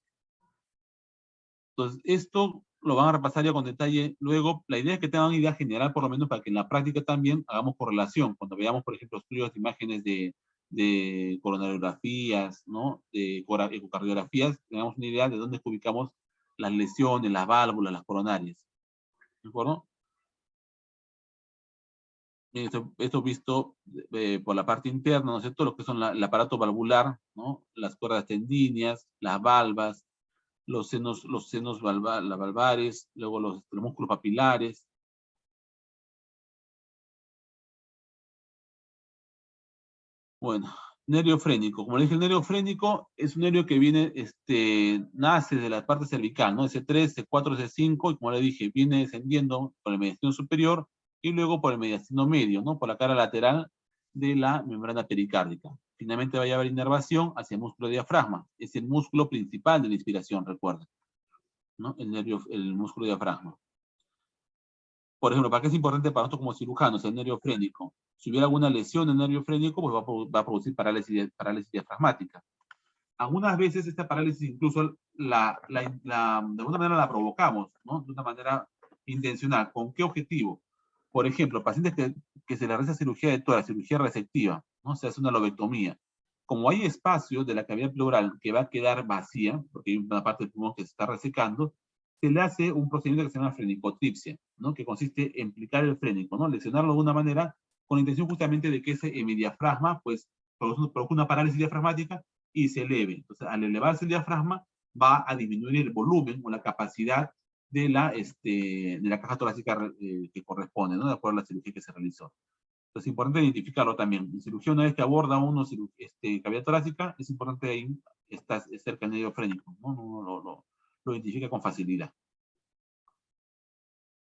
Entonces, esto lo van a repasar ya con detalle luego. La idea es que tengan una idea general, por lo menos, para que en la práctica también hagamos correlación. Cuando veamos, por ejemplo, estudios de imágenes de coronariografías, ¿no? De ecocardiografías, tengamos una idea de dónde ubicamos las lesiones, las válvulas, las coronarias. ¿De acuerdo? Esto visto por la parte interna, ¿no es cierto? Lo que son el aparato valvular, ¿no? Las cuerdas tendíneas, las valvas, los senos valvares, luego los músculos papilares. Bueno, Nervio frénico. Como le dije, el nervio frénico es un nervio que viene, nace de la parte cervical, ¿no? S3, C4, C5, y como le dije, viene descendiendo por el mediastino superior y luego por el mediastino medio, ¿no? Por la cara lateral de la membrana pericárdica. Finalmente va a haber inervación hacia el músculo diafragma. Es el músculo principal de la inspiración, recuerden, ¿no? El músculo diafragma. Por ejemplo, ¿para qué es importante para nosotros como cirujanos el nervio frénico? Si hubiera alguna lesión en el nervio frénico, pues va a producir parálisis diafragmática. Algunas veces esta parálisis incluso de alguna manera la provocamos, ¿no? De una manera intencional. ¿Con qué objetivo? Por ejemplo, pacientes que se les realiza cirugía de tórax, cirugía resectiva, ¿no? Se hace una lobectomía. Como hay espacio de la cavidad pleural que va a quedar vacía, porque hay una parte del pulmón que se está resecando, se le hace un procedimiento que se llama frenicotripsia, ¿no? Que consiste en plicar el frénico, ¿no? Lesionarlo de una manera con la intención justamente de que ese hemidiafragma, pues, produzca una parálisis diafragmática y se eleve. Entonces, al elevarse el diafragma, va a disminuir el volumen o la capacidad de la caja torácica que corresponde, ¿no? De acuerdo a la cirugía que se realizó. Entonces, es importante identificarlo también. En cirugía, una vez que aborda uno cavidad torácica, es importante ahí estar cerca del nervio frénico, ¿no? Lo identifica con facilidad.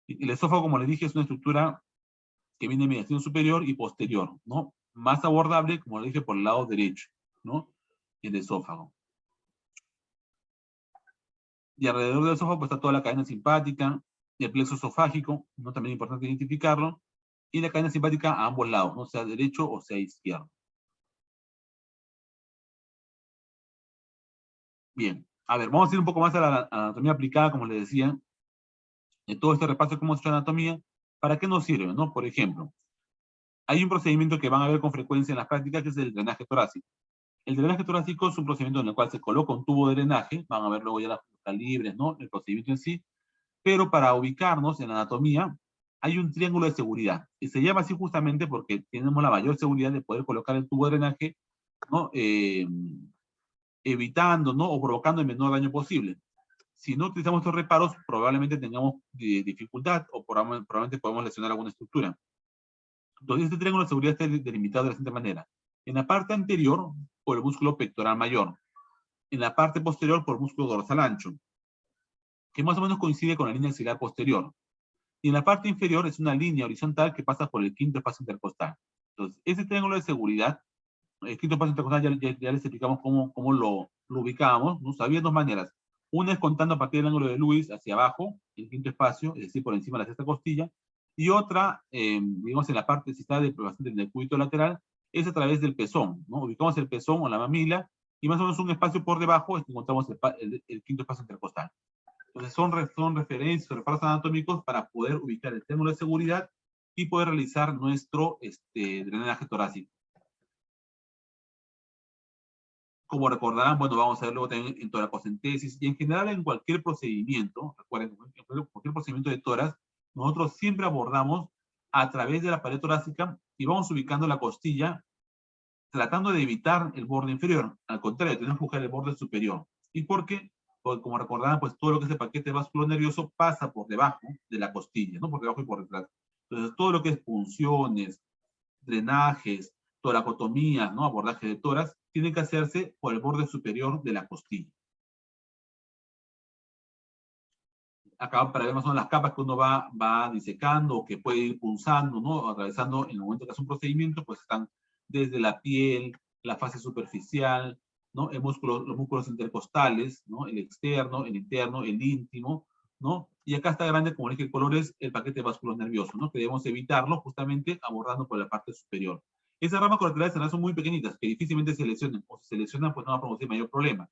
Y el esófago, como les dije, es una estructura que viene de mediastino superior y posterior, ¿no? Más abordable, como les dije, por el lado derecho, ¿no? El esófago. Y alrededor del esófago pues, está toda la cadena simpática, el plexo esofágico, ¿no? También es importante identificarlo, y la cadena simpática a ambos lados, ¿no? Sea derecho o sea izquierdo. Bien, a ver, vamos a ir un poco más a la anatomía aplicada, como les decía, de todo este repaso que hemos hecho de anatomía. ¿Para qué nos sirve, no? Por ejemplo, hay un procedimiento que van a ver con frecuencia en las prácticas, que es el drenaje torácico. El drenaje torácico es un procedimiento en el cual se coloca un tubo de drenaje, van a ver luego ya los calibres, ¿no? El procedimiento en sí, pero para ubicarnos en la anatomía, hay un triángulo de seguridad. Y se llama así justamente porque tenemos la mayor seguridad de poder colocar el tubo de drenaje, ¿no? Evitando, ¿no? O provocando el menor daño posible. Si no utilizamos estos reparos, probablemente tengamos dificultad o probablemente podemos lesionar alguna estructura. Entonces, este triángulo de seguridad está delimitado de la siguiente manera. En la parte anterior, por el músculo pectoral mayor. En la parte posterior, por el músculo dorsal ancho, que más o menos coincide con la línea axilar posterior. Y en la parte inferior es una línea horizontal que pasa por el quinto espacio intercostal. Entonces, ese triángulo de seguridad, el quinto espacio intercostal, ya les explicamos cómo lo ubicábamos, ¿no? Había dos maneras. Una es contando a partir del ángulo de Lewis hacia abajo, el quinto espacio, es decir, por encima de la sexta costilla, y otra, digamos, en la parte, si está del cúbito lateral, es a través del pezón, ¿no? Ubicamos el pezón o la mamila, y más o menos un espacio por debajo es que encontramos el quinto espacio intercostal. Entonces son referencias, reparos anatómicos para poder ubicar el triángulo de seguridad y poder realizar nuestro drenaje torácico. Como recordarán, bueno, vamos a ver luego también en toracocentesis y en general en cualquier procedimiento, recuerden, en cualquier procedimiento de tórax, nosotros siempre abordamos a través de la pared torácica y vamos ubicando la costilla tratando de evitar el borde inferior. Al contrario, tenemos que buscar el borde superior. ¿Y por qué? Porque como recordaban, pues todo lo que es el paquete vascular nervioso pasa por debajo de la costilla, ¿no? Por debajo y por detrás. Entonces, todo lo que es punciones, drenajes, toracotomías, ¿no? Abordaje de tórax, tiene que hacerse por el borde superior de la costilla. Acá para ver más o menos las capas que uno va disecando o que puede ir punzando, ¿no? Atravesando en el momento que hace un procedimiento, pues están desde la piel, la fase superficial, ¿no? Los músculos intercostales, ¿no? El externo, el interno, el íntimo, ¿no? Y acá está grande, como dije, el color es el paquete vascular nervioso, ¿no? Que debemos evitarlo justamente abordando por la parte superior. Esas ramas colaterales son muy pequeñitas, que difícilmente se lesionan, o si se lesionan, pues no va a producir mayor problema.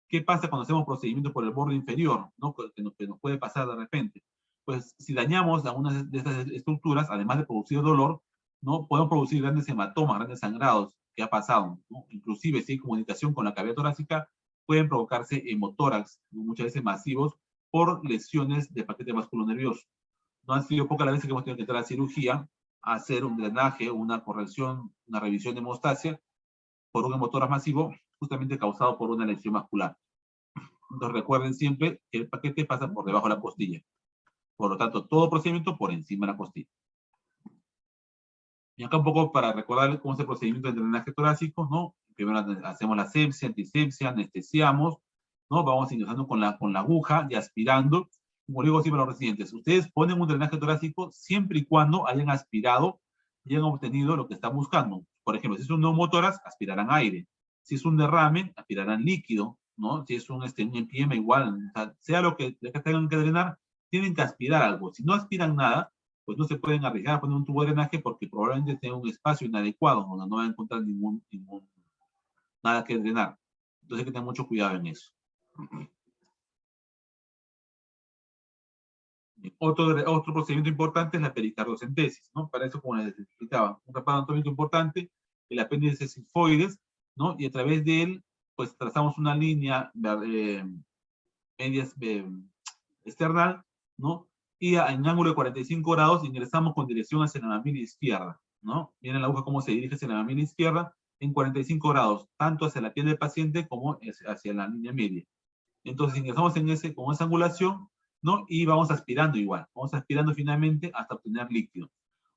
¿Qué pasa cuando hacemos procedimientos por el borde inferior, ¿no? Que nos puede pasar de repente? Pues si dañamos algunas de estas estructuras, además de producir dolor, ¿no? Podemos producir grandes hematomas, grandes sangrados, que ha pasado, ¿no? Inclusive si hay comunicación con la cavidad torácica, pueden provocarse hemotórax, ¿no? Muchas veces masivos, por lesiones de paquete vasculonervioso. No han sido pocas las veces que hemos tenido que entrar a la cirugía, a hacer un drenaje, una corrección, una revisión de hemostasia, por un hemotórax masivo, justamente causado por una lesión vascular. Entonces recuerden siempre que el paquete pasa por debajo de la costilla. Por lo tanto, todo procedimiento por encima de la costilla. Y acá un poco para recordar cómo es el procedimiento de drenaje torácico, ¿no? primero hacemos la asepsia, antisepsia, anestesiamos, ¿no? Vamos ingresando con la aguja y aspirando. Como digo siempre a los residentes, ustedes ponen un drenaje torácico siempre y cuando hayan aspirado y hayan obtenido lo que están buscando. Por ejemplo, si es un neumotórax, aspirarán aire. Si es un derrame, aspirarán líquido, ¿no? Si es un empiema, igual, o sea lo que tengan que drenar, tienen que aspirar algo. Si no aspiran nada, pues no se pueden arriesgar a poner un tubo de drenaje porque probablemente tenga un espacio inadecuado donde no van a encontrar nada que drenar. Entonces hay que tener mucho cuidado en eso. Otro procedimiento importante es la pericardiocentesis, ¿no? Para eso, como les explicaba, un reparo anatómico importante, el apéndice sigmoides, ¿no? Y a través de él, pues trazamos una línea media external, ¿no? Y en ángulo de 45 grados ingresamos con dirección hacia la mamila izquierda, ¿no? Miren la aguja cómo se dirige hacia la mamila izquierda en 45 grados, tanto hacia la piel del paciente como hacia la línea media. Entonces ingresamos con esa angulación, ¿no? Y vamos aspirando igual, vamos aspirando finalmente hasta obtener líquido.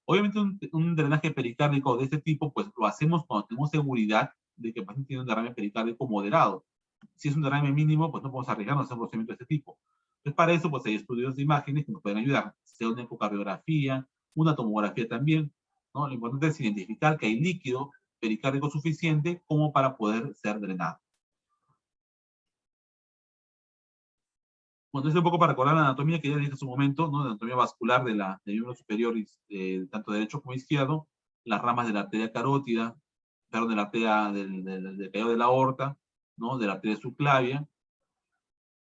Obviamente un drenaje pericárdico de este tipo, pues lo hacemos cuando tenemos seguridad de que el paciente tiene un derrame pericárdico moderado. Si es un derrame mínimo, pues no podemos arriesgarnos a hacer un procedimiento de este tipo. Entonces para eso, pues hay estudios de imágenes que nos pueden ayudar, sea una ecocardiografía, una tomografía también, ¿no? Lo importante es identificar que hay líquido pericárdico suficiente como para poder ser drenado. Bueno, es un poco para recordar la anatomía que ya dije en su momento, ¿no? La anatomía vascular del miembro superior, tanto derecho como izquierdo, las ramas de la arteria carótida, perdón, de la arteria del caído de la aorta, ¿no? De la arteria subclavia,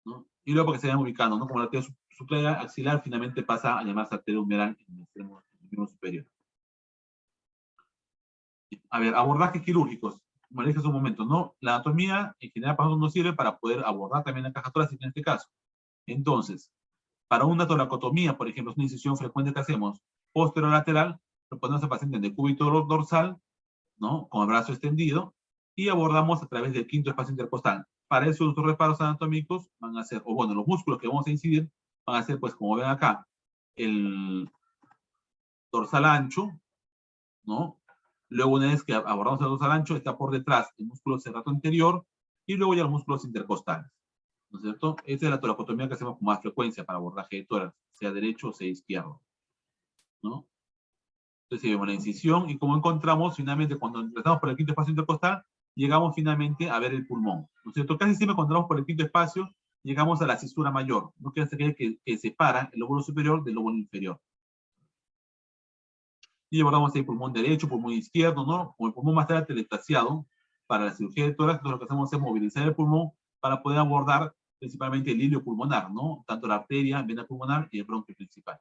¿no? Y luego que se vayan ubicando, ¿no? Como la arteria subclavia axilar finalmente pasa a llamarse arteria humeral en el extremo del miembro superior. A ver, abordajes quirúrgicos. Como le dije hace un momento, ¿no? La anatomía en general para nosotros nos sirve para poder abordar también la caja torácica en este caso. Entonces, para una toracotomía, por ejemplo, es una incisión frecuente que hacemos posterolateral, lo ponemos al paciente en decúbito dorsal, ¿no? Con el brazo extendido, y abordamos a través del quinto espacio intercostal. Para eso, nuestros reparos anatómicos van a ser, o bueno, los músculos que vamos a incidir van a ser, pues, como ven acá, el dorsal ancho, ¿no? Luego, una vez que abordamos el dorsal ancho, está por detrás el músculo serrato anterior, y luego ya los músculos intercostales. ¿No es cierto? Esta es la toracotomía que hacemos con más frecuencia para abordaje de tórax, sea derecho o sea izquierdo, ¿no? Entonces vemos la incisión y como encontramos, finalmente, cuando empezamos por el quinto espacio intercostal, llegamos finalmente a ver el pulmón, ¿no es cierto? Casi siempre cuando entramos por el quinto espacio, llegamos a la cisura mayor, ¿no? Que es aquella que separa el lóbulo superior del lóbulo inferior. Y abordamos el pulmón derecho, pulmón izquierdo, ¿no? Como el pulmón más tarde telestaciado, para la cirugía de tórax, lo que hacemos es movilizar el pulmón para poder abordar principalmente el hilio pulmonar, ¿no? Tanto la arteria, vena pulmonar y el bronquio principal.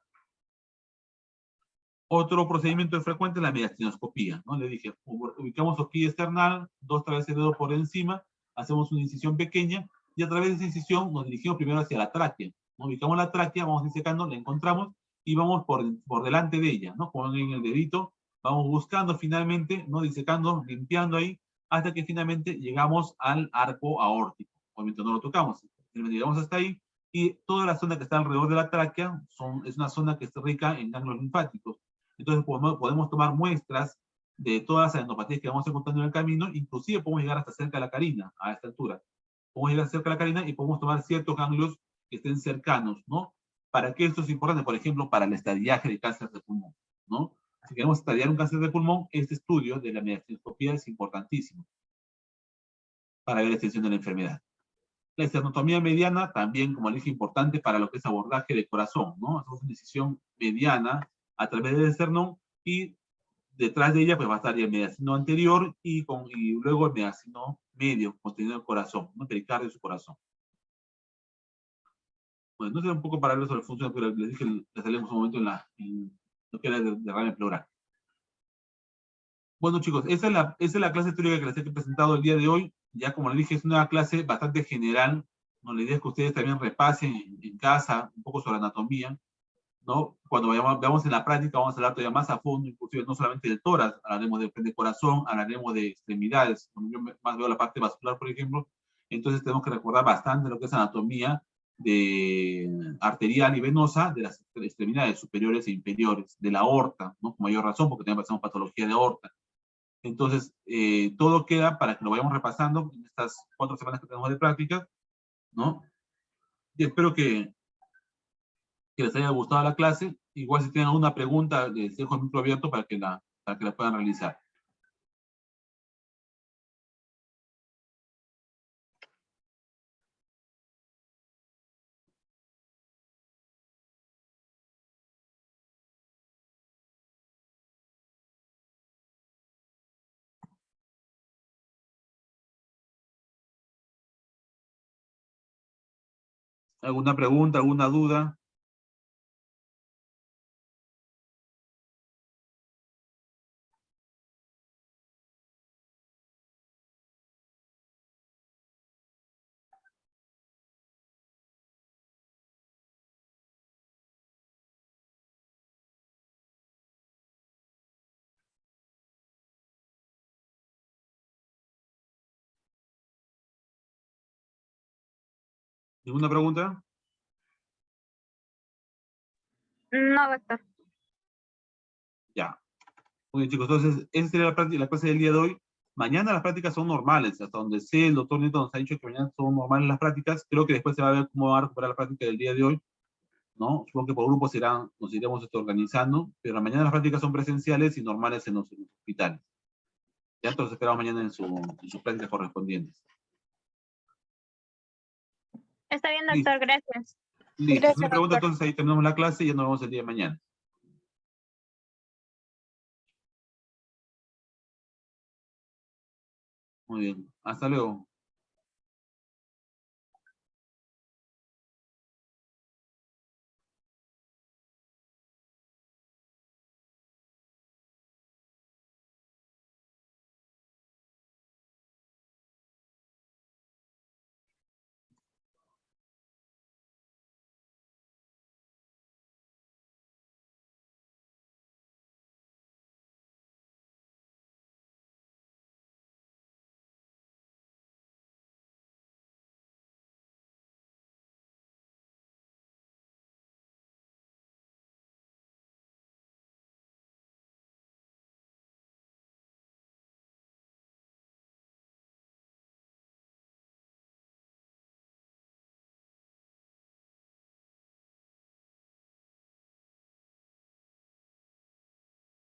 Otro procedimiento frecuente es la mediastinoscopía, ¿no? Le dije, ubicamos horquilla external, 2 travesaños de dedo por encima, hacemos una incisión pequeña y a través de esa incisión nos dirigimos primero hacia la tráquea, ¿no? Ubicamos la tráquea, vamos disecando, la encontramos y vamos por delante de ella, ¿no? Como en el dedito, vamos buscando finalmente, ¿no? Disecando, limpiando ahí, hasta que finalmente llegamos al arco aórtico. Obviamente no lo tocamos, llegamos hasta ahí y toda la zona que está alrededor de la tráquea es una zona que está rica en ganglios linfáticos. Entonces podemos tomar muestras de todas las adenopatías que vamos encontrando en el camino, inclusive podemos llegar hasta cerca de la carina, a esta altura. Podemos llegar cerca de la carina y podemos tomar ciertos ganglios que estén cercanos, ¿no? ¿Para qué esto es importante? Por ejemplo, para el estadiaje de cáncer de pulmón, ¿no? Si queremos estadiar un cáncer de pulmón, este estudio de la mediastinoscopía es importantísimo para ver la extensión de la enfermedad. La esternotomía mediana también, como le dije, importante para lo que es abordaje de corazón, ¿no? Hacemos una incisión mediana a través del esternón y detrás de ella pues va a estar el mediastino anterior y luego el mediastino medio, contenido del corazón, ¿no? Pericardio de su corazón. Bueno, no sé un poco para hablar sobre el función, pero les dije, les salimos un momento en lo que era el derrame pleural. Bueno, chicos, esa es la clase teórica que les he presentado el día de hoy. Ya como les dije, es una clase bastante general, ¿no? La idea es que ustedes también repasen en casa un poco sobre anatomía, ¿no? Cuando veamos en la práctica, vamos a hablar todavía más a fondo, inclusive no solamente del tórax, hablaremos de corazón, hablaremos de extremidades, como yo más veo la parte vascular, por ejemplo. Entonces tenemos que recordar bastante lo que es anatomía de arterial y venosa de las extremidades superiores e inferiores, de la aorta, ¿no? Con mayor razón, porque también pasamos patología de aorta. Entonces, todo queda para que lo vayamos repasando en estas 4 semanas que tenemos de práctica, ¿no? Y espero que les haya gustado la clase. Igual si tienen alguna pregunta, les dejo el micro abierto para que la puedan realizar. ¿Alguna pregunta, alguna duda? ¿Ninguna pregunta?
No, doctor.
Ya. Muy bien, chicos. Entonces, esa sería la clase del día de hoy. Mañana las prácticas son normales. Hasta donde sé, el doctor Nieto nos ha dicho que mañana son normales las prácticas. Creo que después se va a ver cómo va a recuperar la práctica del día de hoy, ¿no? Supongo que por grupos nos iremos organizando, pero mañana las prácticas son presenciales y normales en los hospitales. Ya, entonces esperamos mañana en sus prácticas correspondientes.
Está bien,
Listo.
doctor, gracias.
Listo.
Gracias,
Si no hay pregunta,
doctor.
entonces ahí terminamos la clase y ya nos vemos el día de mañana. Muy bien. Hasta luego.